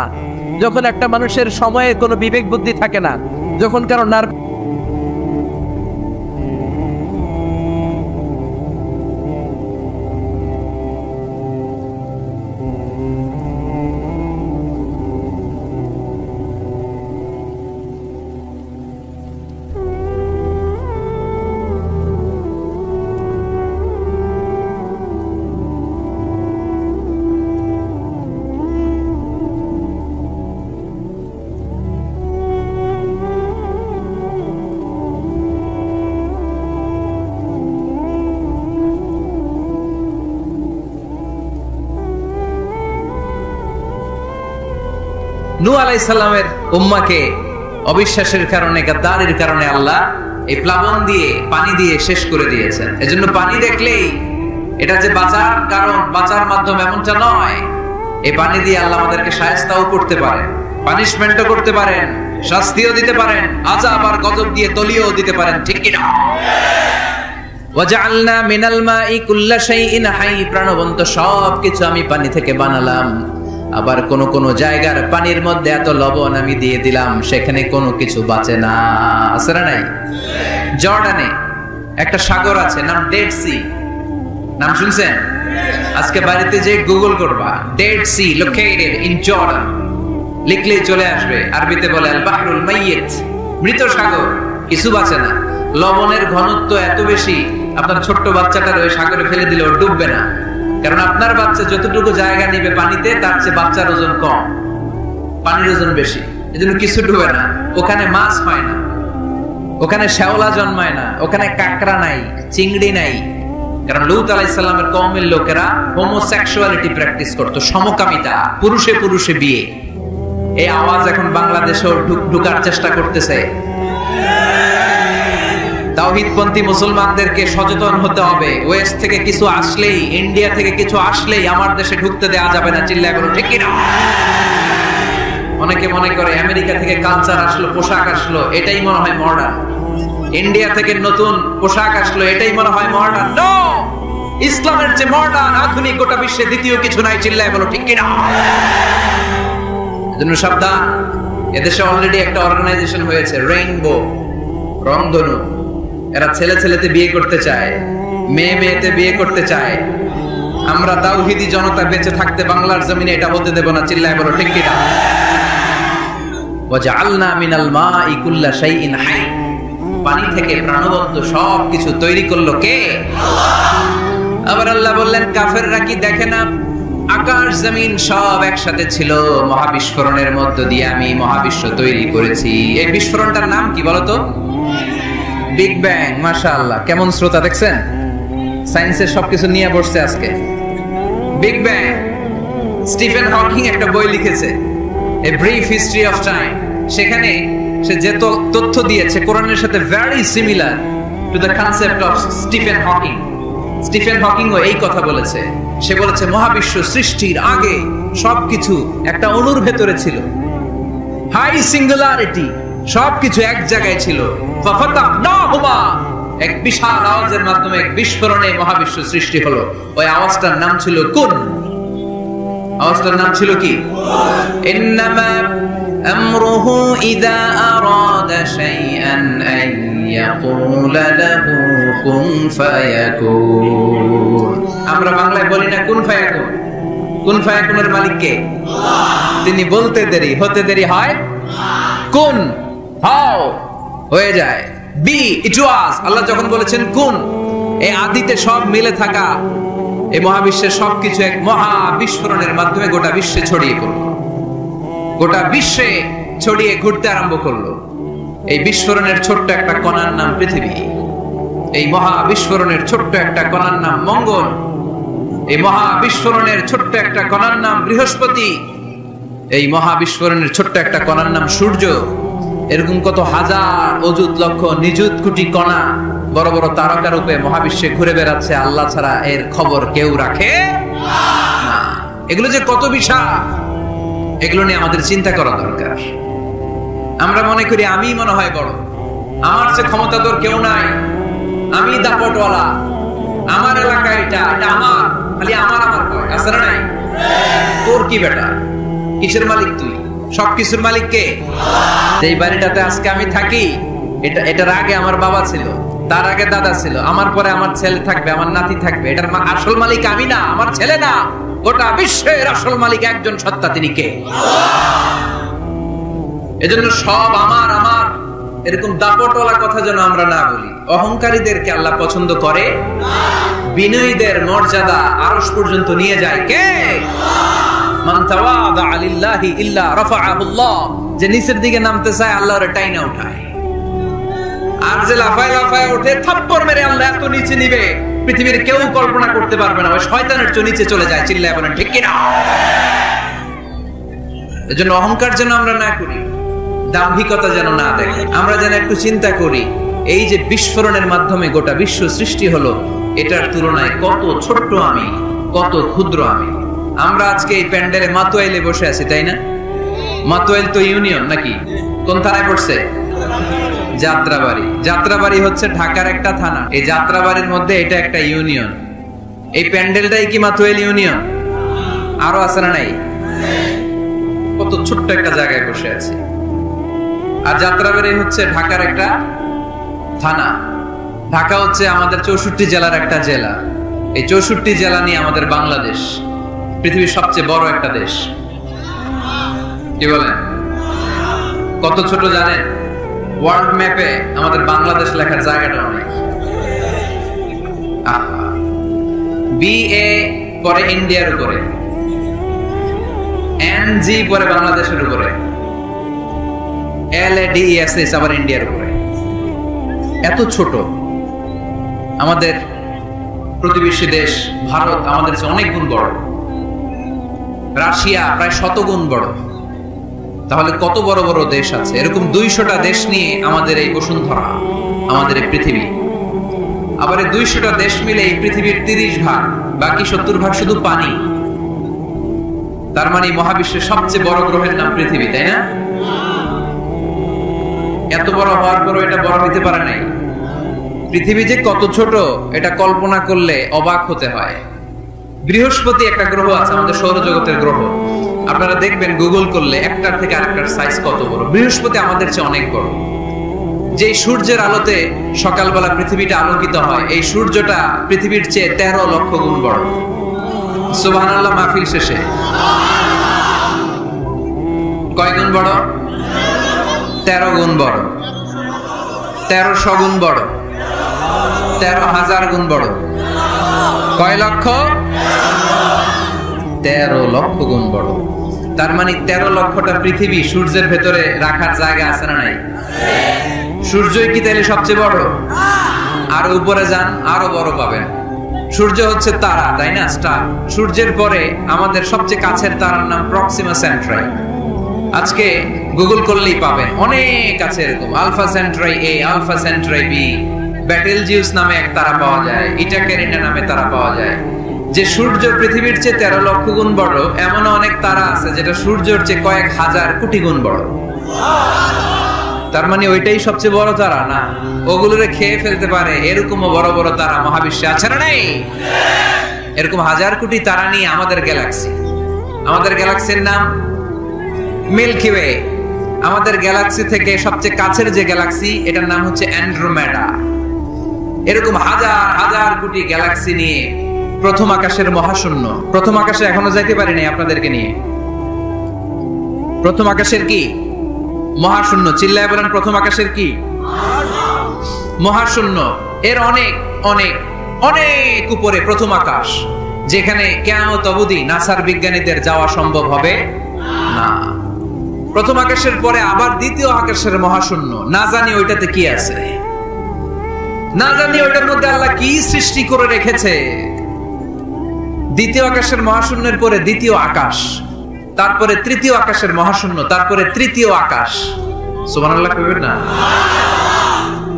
Speaker 1: যখন একটা মানুষের সময়ে কোনো বিবেক বুদ্ধি থাকে না, যখন কারো নার্ভ নূহ আলাইহিস সালামের উম্মাহকে অবিশ্বাসের কারণে, গাদ্দারির কারণে আল্লাহ এই প্লাবন দিয়ে, পানি দিয়ে শেষ করে দিয়েছেন। এজন্য পানি দেখলেই এটা যে বাঁচার কারণ, বাঁচার মাধ্যম এমনটা নয়। এই পানি দিয়ে আল্লাহ আমাদেরকে শায়েস্তাও করতে পারেন, পানিশমেন্টও করতে পারেন, শাস্তিও দিতে পারেন, আযাব আর গজব দিয়ে তলিয়েও দিতে পারেন, ঠিক কি না? ওয়াজআলনা মিনাল মাই কুল্লা শাইইন হাই, প্রাণবন্ত সবকিছু আমি পানি থেকে বানালাম। আবার কোন কোন জায়গার পানির মধ্যে এত লবণ আমি দিয়ে দিলাম, সেখানে কোনো কিছু বাঁচে না। আছে না নাই? জর্ডানে একটা সাগর আছে, নাম ডেড সি। নাম শুনছেন? আজকে বাড়িতে যে গুগল করবা, Dead Sea located in Jordan, লিখলেই চলে আসবে। আরবিতে বলে আল বাহরুল মাইয়িত, মৃত সাগর, কিছু বাঁচে না। লবণের ঘনত্ব এত বেশি, আপনার ছোট্ট বাচ্চাটার ওই সাগরে ফেলে দিলে ও ডুববে না, কারণ আপনার বাচ্চা যতটুকু জায়গা নিবে পানিতে, তার চেয়ে বাচ্চার ওজন কম, পানির ওজন বেশি, এজন্য কিছু ডুবে না। ওখানে মাছ হয় না, ওখানে শ্যাওলা জন্মায় না, ওখানে কাঁকড়া নাই, চিংড়ি নাই, কারণ লূত আলাইহিস সালামের কওমের লোকেরা হোমোসেক্সুয়ালিটি প্র্যাকটিস করতো, সমকামিতা, পুরুষে পুরুষে বিয়ে। এই আওয়াজ এখন বাংলাদেশেও ঢুকার চেষ্টা করতেছে। তাওহীদপন্থী মুসলমানদেরকে সচেতন হতে হবে। ওয়েস্ট থেকে কিছু আসলেই, ইন্ডিয়া থেকে কিছু আসলেই আমার দেশে ঢুকতে দেওয়া যাবে না, চিল্লায় বলো ঠিক কি না? অনেকে মনে করে আমেরিকা থেকে কালচার আসলো, পোশাক আসলো, এটাই মনে হয় মডার্ন। ইন্ডিয়া থেকে নতুন পোশাক আসলো, এটাই মনে হয় মডার্ন। নো, ইসলামের যে মডার্ন আধুনিক গোটা বিশ্বে দ্বিতীয় কিছু নাই, চিল্লায় বলো ঠিক কি না? এজন্য সাবধান। এদেশে অলরেডি একটা অর্গানাইজেশন হয়েছে, রেইনবো, রংধনু। এরা ছেলে ছেলেতে বিয়ে করতে চায়, মেয়ে মেয়েতে বিয়ে করতে চায়। আমরা তাওহীদি জনতা বেঁচে থাকতে বাংলার জমিনে এটা হতে দেব না, চিল্লায় বলো ঠিক কি না? ওয়াজআলনা মিনাল মাই কুল্লা শাইইন হাই, পানি থেকে প্রাণবন্ত সবকিছু তৈরি করলো কে? আল্লাহ। আবার আল্লাহ বললেন, কাফেররা কি দেখে না আকাশ জমিন সব একসাথে ছিল, মহাবিস্ফোরণের মধ্য দিয়ে আমি মহাবিশ্ব তৈরি করেছি। এই বিস্ফোরণটার নাম কি বলতো? Big bang. মাশাআল্লাহ, কেমন শ্রোতা দেখছেন? সায়েন্সের সবকিছু নিয়ে বসছে আজকে। Big bang. স্টিফেন হকিং একটা বই লিখেছে, a brief history of time. সেখানে সে যে তথ্য দিয়েছে কোরআনের সাথে very similar to the concept of Stephen Hawking. Stephen হকিংও এই কথা বলেছে। সে বলেছে মহাবিশ্ব সৃষ্টির আগে সবকিছু একটা অণুর ভেতরে ছিল, হাই সিঙ্গুলারিটি, সবকিছু এক জায়গায় ছিল। ফাফাতাহনাহুমা, এক বিশাল আওয়াজের মাধ্যমে এক বিস্ফোরণে মহাবিশ্ব সৃষ্টি হলো। ওই আওয়াজটার নাম ছিল কুন। আওয়াজটার নাম ছিল কি? ইন্নামা আমরুহু ইযা আরাদা শাইআন আন ইয়াকুলা লাহু কুন ফায়াকুন। আমরা বাংলায় বলি না কুন ফায়াকুন? কুন ফায়াকুনের মালিক কে? তিনি বলতে দেরি, হতে দেরি হয়। কুন, হাও, হয়ে যায়। বি, ইট ওয়াজ। আল্লাহ যখন বলেছেন কুন, এই আদিতে সব মিলে থাকা এই মহাবিশ্বের সবকিছু এক মহা বিস্ফোরণের মাধ্যমে গোটা বিশ্বে ছড়িয়ে পড়ল, গোটা বিশ্বে ছড়িয়ে ঘুরতে আরম্ভ করলো। এই বিস্ফোরণের ছোট্ট একটা কণার নাম পৃথিবী। এই মহা বিস্ফোরণের ছোট্ট একটা কণার নাম মঙ্গল। এই মহা বিস্ফোরণের ছোট্ট একটা কণার নাম বৃহস্পতি। এই মহা বিস্ফোরণের ছোট্ট একটা কণার নাম সূর্য। এরকম কত হাজার, অযুত, লক্ষ, নিযুত কোটি কণা বড় বড় তারকা রূপে মহাবিশ্বে ঘুরে বেড়াচ্ছে। আল্লাহ ছাড়া এর খবর কেউ রাখে না। এগুলো যে কত বিশাল, এগুলো নিয়ে আমাদের চিন্তা করা দরকার। আমরা মনে করি আমি মনে হয় বড়, আমার যে ক্ষমতা তোর কেউ নাই, আমি দাপটওয়ালা, আমার এলাকা এটা আমার, খালি আমার আমার কয়, আছে না নাই? তোর কি বেটা? কিসের মালিক তুই? সবকিছুর মালিক কে? এই বাড়িটাতে আজকে আমি থাকি, এটার আগে আমার বাবা ছিল, তার আগে দাদা ছিল, আমার পরে আমার ছেলে থাকবে, আমার নাতি থাকবে। এটার আসল মালিক আমি না, আমার ছেলে না, গোটা বিশ্বের আসল মালিক একজন সত্তা, তিনি কে? এজন্য সব আমার আমার এরকম দাপটওয়ালা কথা যেন আমরা না বলি। অহংকারীদেরকে আল্লাহ পছন্দ করে না। বিনয়ীদের মর্যাদা আরশ পর্যন্ত নিয়ে যায় কে? মান তাওয়াদা লিল্লাহি ইল্লা রাফাআহুল্লাহ। যে নিচের দিকে নামতে চায় আল্লাহ ওরে টাইনা উঠায়, আর যে লাফায় লাফায় ওঠে থাপ্পড় মেরে আল্লাহ এত নিচে নিবে পৃথিবীর কেউ কল্পনা করতে পারবে না। ওই শয়তানের চেয়ে নিচে চলে যায়। চিল্লায় বলেন ঠিক কি না? এজন্য অহংকার যেন আমরা না করি, দাম্ভিকতা যেন না দেখি, আমরা যেন একটু চিন্তা করি এই যে বিস্ফোরণের মাধ্যমে গোটা বিশ্ব সৃষ্টি হলো, এটার তুলনায় কত ছোট্ট আমি, কত ক্ষুদ্র আমি। আমরা আজকে এই প্যান্ডেলে মাতোয়াইলে বসে আছি, তাই না? মাতোয়াইল তো ইউনিয়ন নাকি? কোন থানায় পড়ছে? যাত্রাবাড়ি। যাত্রাবাড়ি হচ্ছে ঢাকার একটা থানা। এই যাত্রাবাড়ির মধ্যে এটা একটা ইউনিয়ন। এই প্যান্ডেলটাই কি মাতোয়াইল ইউনিয়ন? আরো আছে না নাই? কত ছোট্ট একটা জায়গায় বসে আছে। আর যাত্রাবাড়ি হচ্ছে ঢাকার একটা থানা। ঢাকা হচ্ছে আমাদের 64 জেলার একটা জেলা। এই 64 জেলা নিয়ে আমাদের বাংলাদেশ পৃথিবীর সবচেয়ে বড় একটা দেশ। কি বলেন? কত ছোট জানেন? ওয়ার্ল্ড ম্যাপে আমাদের বাংলাদেশ লেখার জায়গাটা অনেক। BA পরে ইন্ডিয়ার উপরে, NG পরে বাংলাদেশের উপরে, LADESS আবার ইন্ডিয়ার উপরে। এত ছোট। আমাদের প্রতিবেশী দেশ ভারত আমাদের চেয়ে অনেক গুণ বড়। রাশিয়া প্রায় 100 গুণ বড়। তাহলে কত বড় বড় দেশ আছে। এরকম 200টা দেশ নিয়ে আমাদের এই বসুন্ধরা, আমাদের এই পৃথিবী। আবার এই 200টা দেশ মিলে এই পৃথিবীর 30 ভাগ, বাকি 70 ভাগ শুধু পানি। তার মানে মহাবিশ্বের সবচেয়ে বড় গ্রহের নাম পৃথিবী, তাই না? এত বড় হওয়ার পরও এটা বড় হইতে পারে নাই। পৃথিবী যে কত ছোট এটা কল্পনা করলে অবাক হতে হয়। বৃহস্পতি একটা গ্রহ আছে, আমাদের সৌরজগতের গ্রহ। আপনারা দেখবেন গুগল করলে একটার থেকে আরেকটার সাইজ কত বড়। বৃহস্পতি আমাদের চেয়ে অনেক বড়। যে সূর্যের আলোতে সকালবেলা পৃথিবীটা আলোকিত হয়, এই সূর্যটা পৃথিবীর চেয়ে 13 লক্ষ গুণ বড়। সুবহানাল্লাহ মাহফিল শেষে কয় গুণ বড়? 13 গুণ বড়, 1300 গুণ বড়, 13,000 গুণ বড়। কয় লক্ষ? 13 লক্ষ গুণ বড়। তার মানে 13 লক্ষটা পৃথিবী সূর্যের ভেতরে রাখার জায়গা আছে না নাই? সূর্যই কি তাহলে সবচেয়ে বড়? আর উপরে যান, আরো বড় পাবেন। সূর্য হচ্ছে তারা, তাই না? স্টার। সূর্যের পরে আমাদের সবচেয়ে কাছের তারার নাম প্রক্সিমা সেন্ট্রাই। আজকে গুগল করলেই পাবেন, অনেক আছে এরকম। Alpha Centauri A, alpha Centauri B, Betelgeuse নামে এক তারা পাওয়া যায়, ইটাকেরিনা নামে তারা পাওয়া যায়। যে সূর্য পৃথিবীর চেয়ে 13 লক্ষ গুণ বড়, এমন অনেক তারা আছে যেটা সূর্যের চেয়ে কয়েক হাজার কোটি গুণ বড়। তার মানে ওইটাই সবচেয়ে বড় তারা না? ওগুলোরে খেয়ে ফেলতে পারে এরকমও বড় বড় তারা মহাবিশ্বে আছে না নাই? এরকম হাজার কোটি তারা নিয়ে আমাদের গ্যালাক্সি। আমাদের গ্যালাক্সির নাম মিল্কি ওয়ে। আমাদের গ্যালাক্সি থেকে সবচেয়ে কাছের যে গ্যালাক্সি, এটার নাম হচ্ছে অ্যান্ড্রোমেডা। এরকম হাজার হাজার কোটি গ্যালাক্সি নিয়ে প্রথম আকাশের মহাশূন্য। প্রথম আকাশে এখনো যাইতে পারিনি আপনাদেরকে নিয়ে। প্রথম আকাশের কি? মহাশূন্য। চিল্লায় বলেন, প্রথম আকাশের কি? মহাশূন্য। এর অনেক অনেক অনেক উপরে প্রথম আকাশ, যেখানে কিয়ামত অবধি নাসার বিজ্ঞানীদের যাওয়া সম্ভব হবে না। প্রথম আকাশের পরে আবার দ্বিতীয় আকাশের মহাশূন্য। না জানি ওইটাতে কি আছে, না জানি ওইটার মধ্যে আল্লাহ কি সৃষ্টি করে রেখেছে। দ্বিতীয় আকাশের মহাশূন্যের পরে দ্বিতীয় আকাশ, তারপরে তৃতীয় আকাশের মহাশূন্য, তারপরে তৃতীয় আকাশ। সুবহানাল্লাহ কইবেন না?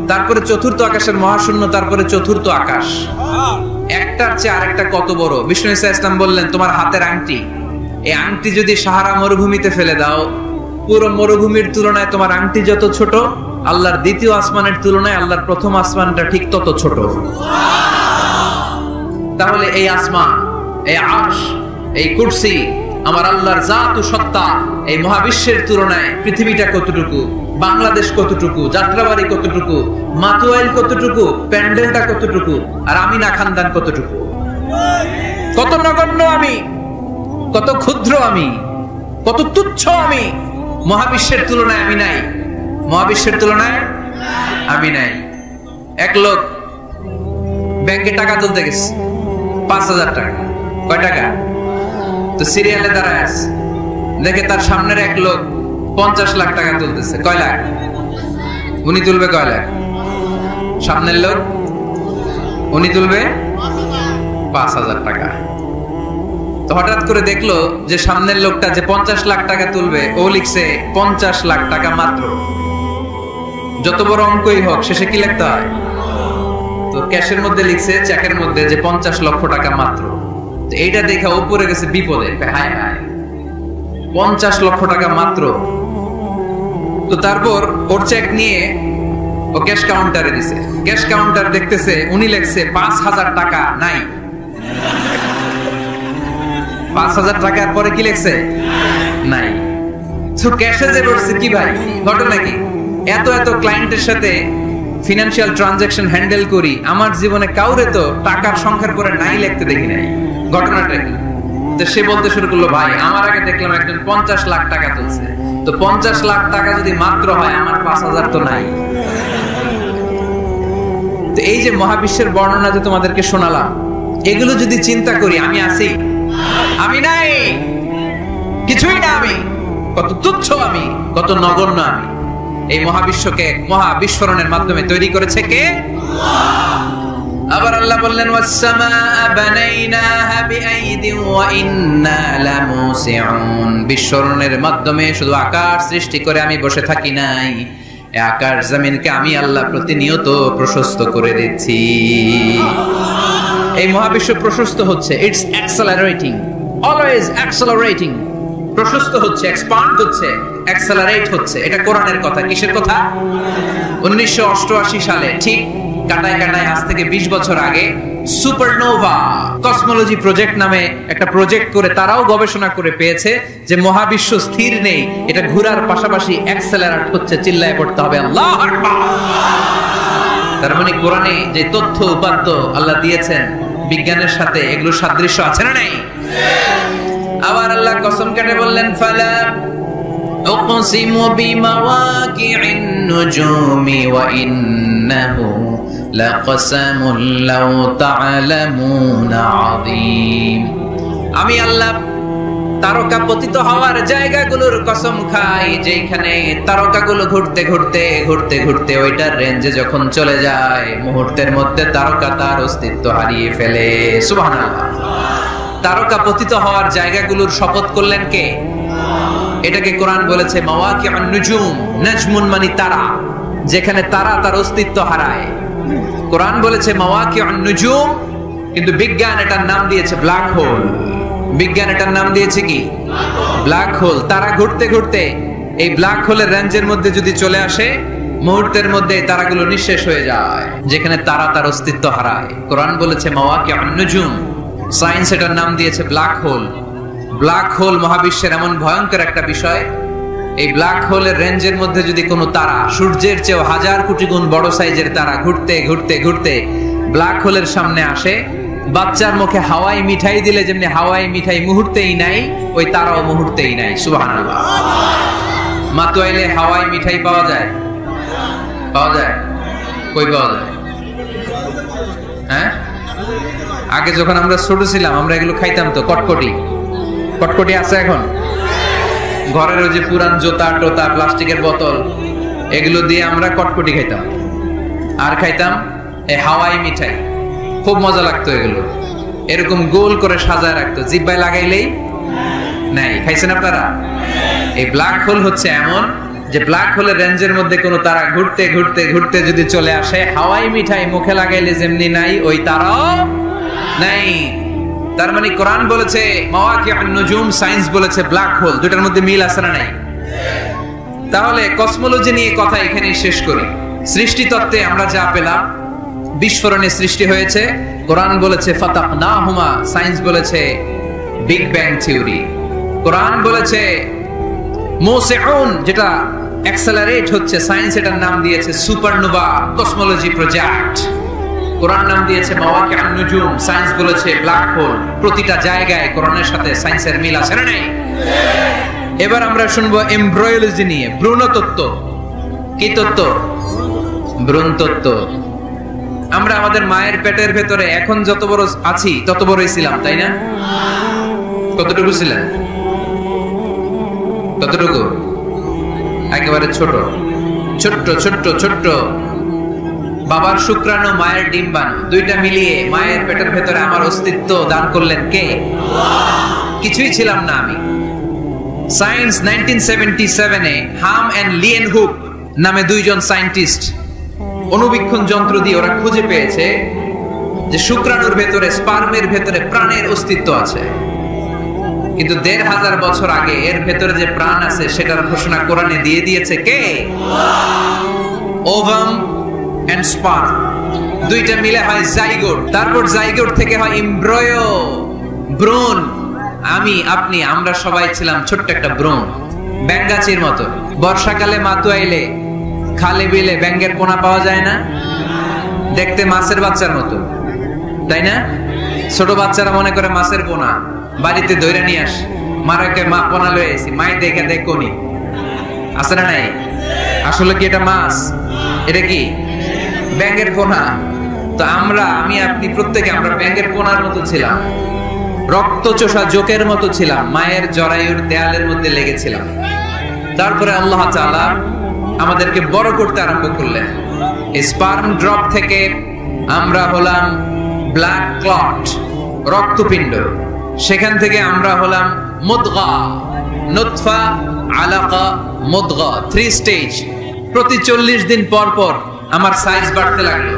Speaker 1: তারপরে চতুর্থ আকাশের মহাশূন্য, তারপরে চতুর্থ আকাশ। একটার চেয়ে আরেকটা কত বড়। বিষ্ণু ঈসা ইসলাম বললেন, তোমার হাতের আংটি, এই আংটি যদি সাহারা মরুভূমিতে ফেলে দাও, পুরো মরুভূমির তুলনায় তোমার আংটি যত ছোট, আল্লাহর দ্বিতীয় আসমানের তুলনায় আল্লাহর প্রথম আসমানটা ঠিক তত ছোট। তাহলে এই আসমান, এই আরশ, এই কুরসি, আমার আল্লাহর জাত ও সত্তা, এই মহাবিশ্বের তুলনায় পৃথিবীটা কতটুকু, বাংলাদেশ কতটুকু, যাত্রাবাড়ি কতটুকু, মাতোয়াইল কতটুকু, প্যান্ডেলটা কতটুকু, আর আমি না খানদান কতটুকু। কত নগণ্য আমি, কত ক্ষুদ্র আমি, কত তুচ্ছ আমি। মহাবিশ্বের তুলনায় আমি নাই, মহাবিশ্বের তুলনায় আমি নাই। এক লোক ব্যাংকে টাকা তুলতে গেছে, 5,000 টাকা। কয় টাকা? তো সিরিয়ালে দাঁড়ায় আছে, দেখে তার সামনের এক লোক 50 লাখ টাকা তুলতেছে। কয় লাখ? উনি তুলবে কয় লাখ? সামনের লোক উনি তুলবে 5,000 টাকা। তো হঠাৎ করে দেখলো যে সামনের লোকটা যে 50 লাখ টাকা তুলবে ও লিখছে 50 লাখ টাকা মাত্র। যত বড় অঙ্কই হোক শেষে কি লিখতে হয়? তো ক্যাশের মধ্যে লিখছে চেকের মধ্যে যে 50 লক্ষ টাকা মাত্র। তো এইটা দেখে ও পড়ে গেছে বিপদে, হায় হায় 50 লক্ষ টাকা মাত্র। তো তারপর ওর চেক নিয়ে ও ক্যাশ কাউন্টারে দিছে। ক্যাশ কাউন্টার দেখতেছে উনি লিখছে 5000 টাকা নাই। 5000 টাকার পরে কি লিখছে? নাই। তো ক্যাশে যে বসছে কি ভাই, ঘটনা কি? এত এত ক্লায়েন্টের সাথে ফিনান্সিয়াল ট্রানজাকশন হ্যান্ডেল করি, আমার জীবনে কাউরে তো টাকার সংখ্যার পরে নাই লিখতে দেখি নাই। ঘটনাটা কি? তো সে বলতে শুরু করলো, ভাই আমার আগে দেখলাম একজন 50 লাখ টাকা তুলছে, তো 50 লাখ টাকা যদি মাত্র হয় আমার 5000 তো নাই। তো এই যে মহাবিশ্বের বর্ণনা যে তোমাদেরকে শোনালাম, এগুলো যদি চিন্তা করি, আমি আছি? আমি নাই, কিছুই না আমি, কত তুচ্ছ আমি, কত নগণ্য আমি। এই মহাবিশ্বকে মহাবিস্ফোরণের মাধ্যমে তৈরি করেছে কে? আবার আল্লাহ বললেন, ওয়াস-সামাআ বানাইনাহা বিআইদিন ওয়া ইন্না লামুসিউন। বিস্ফোরণের মাধ্যমে শুধু আকাশ সৃষ্টি করে আমি বসে থাকি নাই, এই আকাশ জমিনকে আমি আল্লাহ প্রতিনিয়ত প্রশস্ত করে দিচ্ছি। এই মহাবিশ্ব প্রশস্ত হচ্ছে, ইটস অ্যাক্সেলারেটিং, অলওয়েজ অ্যাক্সেলারেটিং। প্রশস্ত হচ্ছে, এক্সপান্ড হচ্ছে, অ্যাক্সেলারেট হচ্ছে। এটা কোরআনের কথা। কিসের কথা? 1988 সালে ঠিক কাটায় কাটায় আজ থেকে 20 বছর আগে সুপারনোভা কসমোলজি প্রজেক্ট নামে একটা প্রজেক্ট করে তারাও গবেষণা করে পেয়েছে যে মহাবিশ্ব স্থির নেই, এটা ঘোরার পাশাপাশি অ্যাক্সেলারেট হচ্ছে। চিল্লায় পড়তে হবে আল্লাহু আকবার। তার মানে কোরআনে যে তথ্য উপাত্ত আল্লাহ দিয়েছেন বিজ্ঞানের সাথে, এগুলো সাদৃশ্য আছে না নাই? আবার আল্লাহ কসম কেটে বললেন, ফালা উকসিমু বিমাওয়াকি'ন নুজুমি ওয়া ইন্নাহু লাকসামুন লাউ তা'লামুনা আযীম। আমি আল্লাহ তারকা পতিত হওয়ার জায়গাগুলোর কসম খাই, যেখানে তারকাগুলো ঘুরতে ঘুরতে ঘুরতে ঘুরতে ওইটার রেঞ্জে যখন চলে যায়, মুহূর্তের মধ্যে তারকা তার অস্তিত্ব হারিয়ে ফেলে। সুবহানাল্লাহ। তারকা পতিত হওয়ার জায়গাগুলোর শপথ করলেন কে? এটাকে কোরআন বলেছে মাওয়াকিউন নুজুম। নাজমুন মানে তারা, যেখানে তারা তার অস্তিত্ব হারায়। কোরআন বলেছে মাওয়াকিউন নুজুম, কিন্তু বিজ্ঞান এটার নাম দিয়েছে ব্ল্যাক হোল। বিজ্ঞান এটার নাম দিয়েছে কি? Black hole. তারা ঘুরতে ঘুরতে এই ব্ল্যাক হোলের রেঞ্জের মধ্যে যদি চলে আসে, মুহূর্তের মধ্যে তারাগুলো নিঃশেষ হয়ে যায়, যেখানে তারা তার অস্তিত্ব হারায়। কোরআন বলেছে মাওয়াকিউন নুজুম। সায়েন্স এটার নাম দিয়েছে ব্ল্যাক হোল। ব্ল্যাক হোল মহাবিশ্বের এমন ভয়ঙ্কর একটা বিষয়, এই ব্ল্যাক হোলের রেঞ্জের মধ্যে যদি কোনো তারা সূর্যের চেয়েও 1000 কোটি গুণ বড় সাইজের তারা ঘুরতে ঘুরতে ঘুরতে ব্ল্যাক হোলের সামনে আসে, বাচ্চার মুখে হাওয়াই মিঠাই দিলে যেমনি হাওয়াই মিঠাই মুহূর্তেই নাই, ওই তারাও মুহূর্তেই নাই। সুবহানাল্লাহ। মাতোয়াইলে হাওয়াই মিঠাই পাওয়া যায়? পাওয়া যায়? কই পাওয়া যায়? হ্যাঁ, আগে যখন আমরা ছোট ছিলাম আমরা এগুলো খাইতাম তো। কটকটি, কটকটি আছে এখন? ঘরের ওই যে পুরান জোতা টোতা প্লাস্টিকের বোতল, এগুলো দিয়ে আমরা কটকটি খাইতাম। আর খাইতাম এই হাওয়াই মিঠাই, খুব মজা লাগতো। এগুলো এরকম গোল করে সাজায় রাখতো, জিব্বায় লাগাইলেই নাই। খাইছেন আপনারা? এই ব্ল্যাক হোল হচ্ছে এমন যে ব্ল্যাক হোলের রেঞ্জের মধ্যে কোনো তারা ঘুরতে ঘুরতে ঘুরতে যদি চলে আসে, হাওয়াই মিঠাই মুখে লাগাইলে যেমনি নাই, ওই তারাও নাই। তার মানে কোরআন বলেছে মাওয়াকিউন নুজুম, সায়েন্স বলেছে ব্ল্যাক হোল। দুটার মধ্যে মিল আছে না নাই? তাহলে কসমোলজি নিয়ে কথা এখানে শেষ করি। সৃষ্টি তত্ত্বে আমরা যা পেলাম, বিস্ফোরণে সৃষ্টি হয়েছে। কোরআন বলেছে ফাতাকনাহুমা, সায়েন্স বলেছে বিগ ব্যাং থিওরি। কোরআন বলেছে মুসিউন, যেটা অ্যাক্সেলারেট হচ্ছে, সায়েন্স এটার নাম দিয়েছে সুপারনোভা কসমোলজি প্রজেক্ট। কোরআন নাম দিয়েছে মাওয়াকিউন নুজুম, সায়েন্স বলেছে ব্ল্যাক হোল। প্রতিটা জায়গায় কোরআনের সাথে সায়েন্সের মিল আছে না নাই? এবার আমরা শুনবো এমব্রয়োলজি নিয়ে, ভ্রূণতত্ত্ব। কি তত্ত্ব? ভ্রূণতত্ত্ব। আমরা আমাদের মায়ের পেটের ভেতরে এখন যত বড় আছি তত বড়ই ছিলাম, তাই না? কতটুকু ছিলেন? কতটুকু? একেবারে ছোট ছোট্ট ছোট্ট ছোট্ট। বাবার শুক্রাণু, মায়ের ডিম্বাণু, দুইটা মিলিয়ে মায়ের পেটের ভেতরে আমার অস্তিত্ব দান করলেন কে? কিছুই ছিলাম না আমি। সায়েন্স 1977-এ হাম এন্ড লিয়েন হুক নামে দুইজন সায়েন্টিস্ট অনুবীক্ষণ যন্ত্র দিয়ে ওরা খুঁজে পেয়েছে যে শুক্রাণুর ভেতরে, স্পার্মের ভেতরে প্রাণের অস্তিত্ব আছে। কিন্তু ১৫০০ বছর আগে এর ভেতরে যে প্রাণ আছে সেটার ঘোষণা কোরআনে দিয়ে দিয়েছে কে? ওভাম এন্ড স্পার্ম দুইটা মিলে হয় জাইগোট, তারপর জাইগোট থেকে হয় এমব্রয়ো, ভ্রূণ। আমি, আপনি, আমরা সবাই ছিলাম ছোট্ট একটা ভ্রূণ, ব্যাঙাচির মতো। বর্ষাকালে মাতু আইলে খালে বিলে ব্যাঙের পোনা পাওয়া যায় না? দেখতে মাছের বাচ্চার মতো, তাই না? ছোট বাচ্চারা মনে করে মাছের পোনা, বাড়িতে ধরে নিয়ে আস, মারাকে মা পোনা লয়ে আসি, মাই দেখে দেখ কোনি আছে না নাই? আসলে কি এটা মাছ? এটা কি ব্যাঙের পোনা? তো আমরা, আমি, আপনি, প্রত্যেকে আমরা ব্যাঙের পোনার মতো ছিলাম, রক্ত চোষা জোকের মতো ছিলাম, মায়ের জরায়ুর দেয়ালের মধ্যে লেগেছিলাম। তারপরে আল্লাহ তাআলা আমাদেরকে বড় করতে আরম্ভ করলেন। স্পার্ম ড্রপ থেকে আমরা হলাম ব্লাড ক্লট, রক্তপিণ্ড। সেখান থেকে আমরা হলাম মুদগা, নুতফা, আলাকা, মুদগা, 3 স্টেজ। প্রতি 40 দিন পর পর আমার সাইজ বাড়তে লাগলো।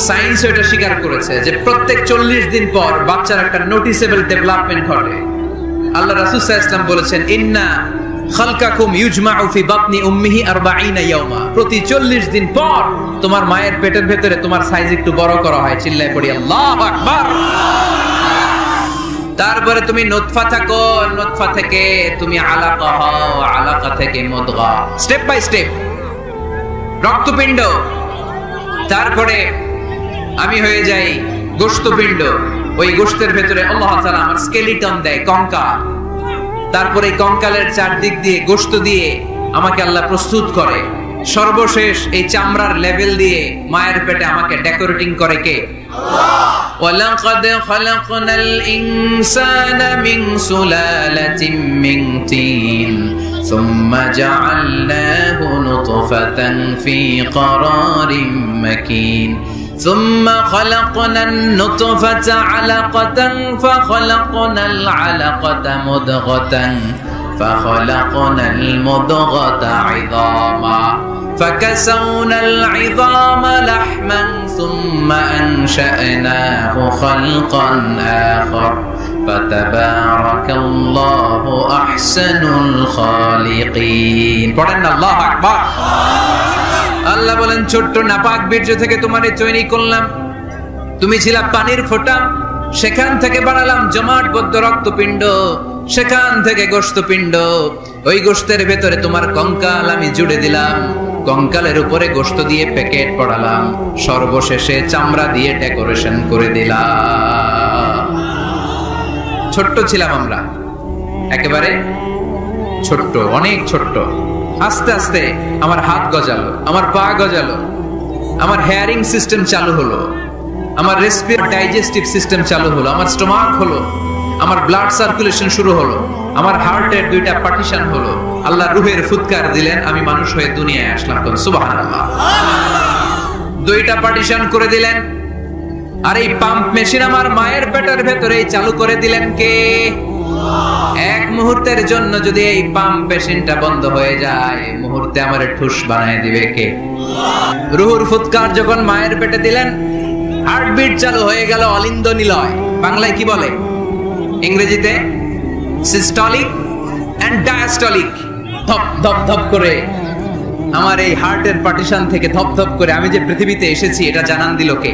Speaker 1: সায়েন্স এটা স্বীকার করেছে যে প্রত্যেক 40 দিন পর বাচ্চার একটা নোটিসেবল ডেভেলপমেন্ট ঘটে। আল্লাহ রাসূল সাল্লাল্লাহু আলাইহি ওয়াসাল্লাম বলেছেন, ইন্না খালকাকুম ইউজমাউ ফি বাতনি উম্মিহি 40 ইয়াওমা। প্রতি 40 দিন পর তোমার মায়ের পেটের ভেতরে তোমার সাইজ একটু বড় করা হয়। চিল্লায় পড়ি আল্লাহু আকবার। তারপরে তুমি নুতফা থাকো, নুতফা থেকে তুমি আলাকা হও, আলাকা থেকে মুদগা, স্টেপ বাই স্টেপ রক্তপিণ্ড। তারপরে আমি হয়ে যাই গোশতপিণ্ড। ওই গোশতের ভেতরে আল্লাহ তাআলা আমার স্কেলিটন দেয়, কঙ্কাল। তারপরে কঙ্কালের চারদিক দিয়ে গোশত দিয়ে আমাকে আল্লাহ প্রস্তুত করে। সর্বশেষ এই চামড়ার লেভেল দিয়ে মায়ের পেটে আমাকে ডেকোরেটিং করে কে? আল্লাহ। ওয়ালাকাদ খালাকনাল ইনসানা মিন সুলালাতিন মিন তিন সুম্মা জাআলনাহু নুতফাতান ফি ক্বারারিন মাকিন ثم خلقنا النطفة علقة فخلقنا العلقة مضغة فخلقنا المضغة عظاما فكسونا العظام لحما ثم أنشأناه خلقا آخر فتبارك الله أحسن الخالقين. পড়েন আল্লাহু আকবার। আল্লাহ বলেন, ছোট্ট নাপাক বীর্য থেকে তোমারে তৈরি করলাম। তুমি ছিলা পানির ফোঁটা, সেখান থেকে বানালাম জমাটবদ্ধ রক্তপিণ্ড, সেখান থেকে গোশতপিণ্ড। ওই গোশতের ভেতরে তোমার কঙ্কাল আমি জুড়ে দিলাম, কঙ্কালের উপরে গোশত দিয়ে প্যাকেট পড়ালাম, সর্বশেষে চামড়া দিয়ে ডেকোরেশন করে দিলাম। ছোট্ট ছিলাম আমরা, একেবারে ছোট্ট, অনেক ছোট্ট। আস্তে আস্তে আমার হাত গজালো, আমার পা গজালো, আমার হেয়ারিং সিস্টেম চালু হলো, আমার ডাইজেস্টিভ সিস্টেম চালু হলো, আমার স্টোমাক হলো, আমার ব্লাড সার্কুলেশন শুরু হলো, আমার হার্টের 2টা পার্টিশন হলো। আল্লাহ রূহের ফুৎকার দিলেন, আমি মানুষ হয়ে দুনিয়ায় আসলাম। সুবহানাল্লাহ। 2টা পার্টিশন করে দিলেন। আর এই পাম্প মেশিন আমার মায়ের পেটের ভেতরে চালু করে দিলেন কে? এক মুহূর্তের জন্য যদি এই পাম্প মেশিনটা বন্ধ হয়ে যায়, মুহূর্তে আমারে ঠুস বানায় দিবে কে? রুহুর ফুৎকার যখন মায়ের পেটে দিলেন, হার্টবিট চালু হয়ে গেল অলিন্দ নিলয়। বাংলায় কি বলে? ইংরেজিতে সিস্টলিক এন্ড ডায়াস্টলিক। ধপ ধপ ধপ করে আমার এই হার্টের পার্টিশন থেকে ধপ ধপ করে আমি যে পৃথিবীতে এসেছি এটা জানান দিল কে?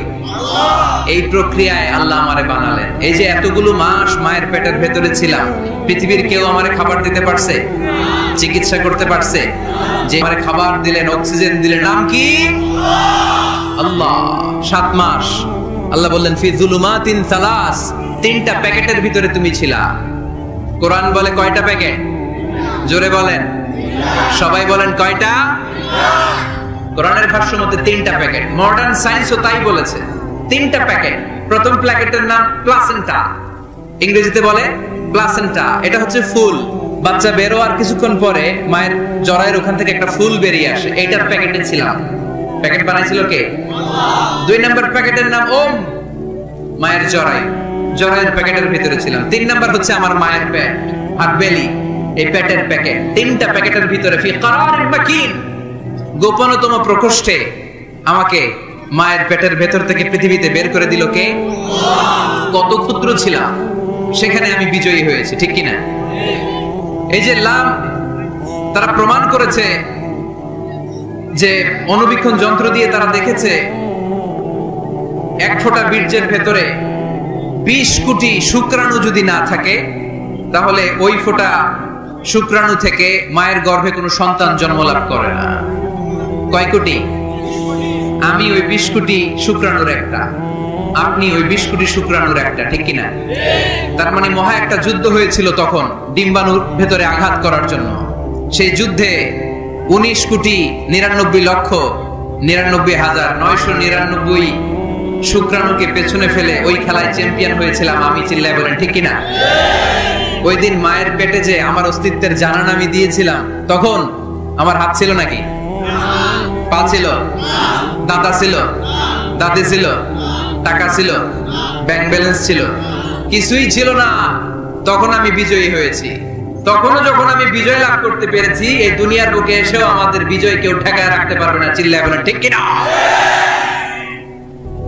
Speaker 1: এই প্রক্রিয়ায় আল্লাহ আমারে বানালেন। এই যে এতগুলো মাস মায়ের পেটের ভেতরে ছিলাম, পৃথিবীর কেউ আমারে খাবার দিতে পারছে? চিকিৎসা করতে পারছে? যে আমারে খাবার দিলেন, অক্সিজেন দিলেন, নাম কি? আল্লাহ। 7 মাস আল্লাহ বললেন, ফি যুলুমাতিন সালাস, 3টা প্যাকেটের ভিতরে তুমি ছিলা। কোরআন বলে কয়টা প্যাকেট? জোরে বলেন, সবাই বলেন কয়টা? কোরআনের ভাষ্য মতে 3টা প্যাকেট। মডার্ন সায়েন্সও তাই বলেছে, 3টা প্যাকেট। প্রথম প্যাকেটের নাম প্লাসেন্টা, ইংরেজিতে বলে প্লাসেন্টা। এটা হচ্ছে ফুল। বাচ্চা বের হওয়ার কিছুক্ষণ পরে মায়ের জরায়ের ওখান থেকে একটা ফুল বেরিয়ে আসে, এইটার প্যাকেটে ছিলাম। প্যাকেট বানাইছিল কে? 2 নম্বর প্যাকেটের নাম ওম, মায়ের জরায়ু। জরায়ুর প্যাকেটের ভিতরে ছিলাম। 3 নাম্বার হচ্ছে আমার মায়ের পেট, হার্ট বেলি, এই পেটের প্যাকেট, 3টা প্যাকেটের ভিতরে ফি করারিন মাকিন, গোপনতম প্রকোষ্ঠে আমাকে মায়ের পেটের ভেতর থেকে পৃথিবীতে বের করে দিল কে? কত ক্ষুদ্র ছিলাম, সেখানে আমি বিজয়ী হয়েছি, ঠিক কিনা? এই যে লাম, তারা প্রমাণ করেছে যে অণুবীক্ষণ যন্ত্র দিয়ে তারা দেখেছে 1 ফোঁটা বীর্যের ভেতরে 20 কোটি শুক্রাণু যদি না থাকে, তাহলে ওই ফোঁটা শুক্রাণু থেকে মায়ের গর্ভে কোনো সন্তান জন্ম লাভ করে না। কয় কোটি? আমি ওই 20 কোটি শুক্রাণুর একটা, আপনি ওই 20 কোটি শুক্রাণুর একটা, ঠিক কিনা? তার মানে মহা একটা যুদ্ধ হয়েছিল তখন ডিম্বাণুর ভেতরে আঘাত করার জন্য। সেই যুদ্ধে 19,99,99,999 শুক্রাণুকে পেছনে ফেলে ওই খেলায় চ্যাম্পিয়ন হয়েছিলাম আমি। চিল্লায় বলেন ঠিক কিনা? ওই দিন মায়ের পেটে যে আমার অস্তিত্বের জানান আমি দিয়েছিলাম, তখন আমার হাত ছিল নাকি? পা ছিল? দাঁতা ছিল? দাঁতে ছিল? টাকা ছিল? ব্যাংক ব্যালেন্স ছিল? কিছুই ছিল না। তখন আমি বিজয়ী হয়েছি। তখনও যখন আমি বিজয় লাভ করতে পেরেছি, এই দুনিয়ার বুকে এসেও আমাদের বিজয় কেউ ঠেকায় রাখতে পারবে না। চিল্লায় বলেন ঠিক কিনা?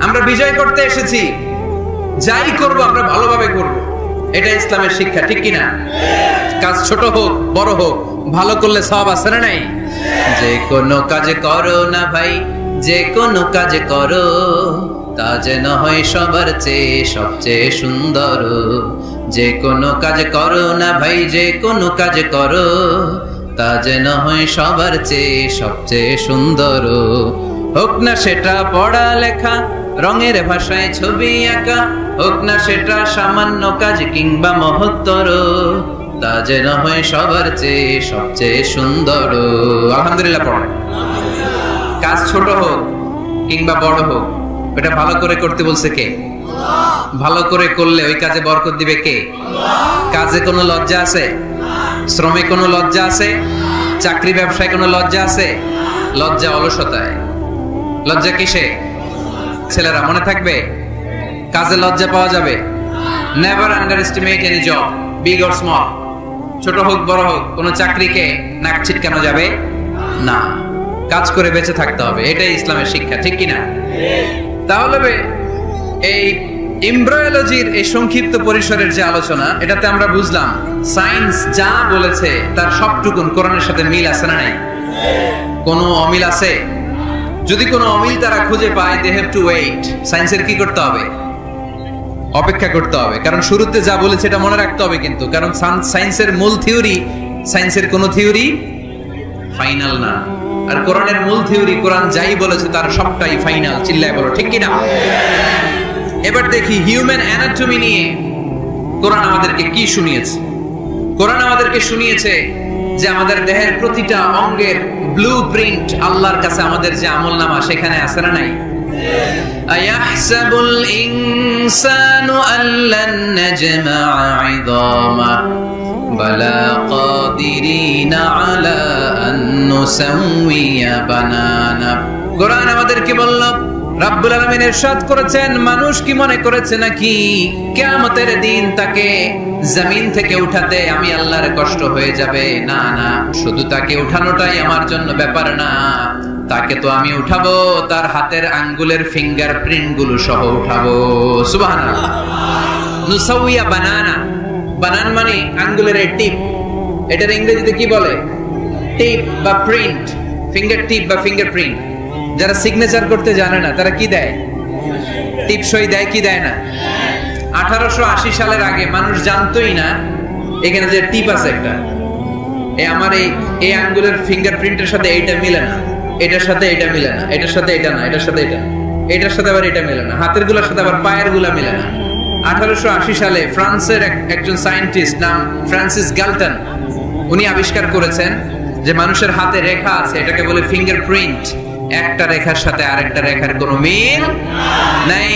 Speaker 1: আমরা বিজয় করতে এসেছি, যাই করব আমরা ভালোভাবে করব, এটা ইসলামের শিক্ষা, ঠিক কিনা? কাজ ছোট হোক বড় হোক, ভালো করলে সওয়াব আছে না নাই? যে কোনো কাজ করো না ভাই, যে কোনো কাজ করো, তা যেন হয় সবার চেয়ে সবচেয়ে সুন্দর। যে কোনো কাজ করো না ভাই, যে কোনো কাজ করো, তা যেন হয় সবার চেয়ে সবচেয়ে সুন্দর। হোক না সেটা পড়ালেখা, রঙের ভাষায় ছবি আঁকা, হোক না সেটা সামান্য কাজ কিংবা মহত্তর, তা যেন হয় সবার চেয়ে সবচেয়ে সুন্দর। আলহামদুলিল্লাহ পড়ে। কাজ ছোট হোক কিংবা বড় হোক, এটা ভালো করে করতে বলছে কে? ভালো করে করলে ওই কাজে বরকত দিবে কে? কাজে কোনো লজ্জা আছে? শ্রমে কোনো লজ্জা আছে? চাকরি ব্যবসায় কোনো লজ্জা আছে? লজ্জা অলসতায়। লজ্জা কিসে? ছেলেরা মনে থাকবে, কাজে লজ্জা পাওয়া যাবে। Never under estimate any job, big or small. ছোট হোক বড় হোক, কোনো চাকরিকে নাক ছিটকানো যাবে না। কাজ করে বেঁচে থাকতে হবে, এটাই ইসলামের শিক্ষা, ঠিক কিনা? তাহলে এই এমব্রায়োলজির এই সংক্ষিপ্ত পরিসরের যে আলোচনা, এটাতে আমরা বুঝলাম সায়েন্স যা বলেছে তার সবটুকুন কোরআনের সাথে মিল আছে না নাই? কোনো অমিল আছে? যদি কোনো অমিল তারা খুঁজে পায়, they have to wait। সায়েন্সের কি করতে হবে? অপেক্ষা করতে হবে। কারণ শুরুতে যা বলেছে এটা মনে রাখতে হবে কিন্তু, কারণ সায়েন্সের মূল থিওরি, সায়েন্সের কোনো থিওরি ফাইনাল না। আর কোরআনের মূল থিওরি, কোরআন যাই বলেছে তার সবটাই ফাইনাল। চিল্লায় বলো ঠিক কিনা? এবার দেখি হিউম্যান অ্যানাটমি নিয়ে কোরআন আমাদেরকে কি শুনিয়েছে। কোরআন আমাদেরকে শুনিয়েছে যে আমাদের দেহের প্রতিটা অঙ্গের ব্লুপ্রিন্ট আল্লাহর কাছে আমাদের যে আমলনামা সেখানে আছে না নাই? আয়াহসাবুল ইনসানু আল্লান নাজমা'a 'ইযামা বালা কাদিরিনা আলা আন নুসাউইয়া বানানা। কোরআন আমাদেরকে বলল, রাব্বুল আলামিন ইরশাদ করেছেন, মানুষ কি মনে করেছে নাকি কিয়ামতের দিন তাকে জমিন থেকে উঠাতে আমি আল্লাহর কষ্ট হয়ে যাবে? না না, শুধু তাকে উঠানোটাই আমার জন্য ব্যাপার না, তাকে তো আমি উঠাবো তার হাতের আঙ্গুলের ফিঙ্গারপ্রিন্ট গুলো সহ উঠাবো। সুবহানাল্লাহ। নুসাউইয়া বানানা, বানান মানে আঙ্গুলের এই টিপ, এটার ইংরেজিতে কি বলে? টিপ বা প্রিন্ট, ফিঙ্গার টিপ বা ফিঙ্গারপ্রিন্ট। যারা সিগনেচার করতে জানে না তারা কি দেয়? টিপ সই দেয় কি দেয় না? 1880 সালের আগে মানুষ জানতোই না এখানে যে টিপ আছে একটা, আমার এই আঙ্গুলের ফিঙ্গারপ্রিন্টের সাথে এইটা মিলে না, এটার সাথে এটা মিলে না, এটার সাথে এটা না, এটার সাথে এটা, এটার সাথে আবার এটা মিলে না, হাতের গুলার সাথে আবার পায়ের গুলা মিলে না। 1880 সালে ফ্রান্সের একজন সায়েন্টিস্ট নাম ফ্রান্সিস গ্যালটন, উনি আবিষ্কার করেছেন যে মানুষের হাতে রেখা আছে, এটাকে বলে ফিঙ্গারপ্রিন্ট। একটা রেখার সাথে আরেকটা রেখার কোনো মিল নাই।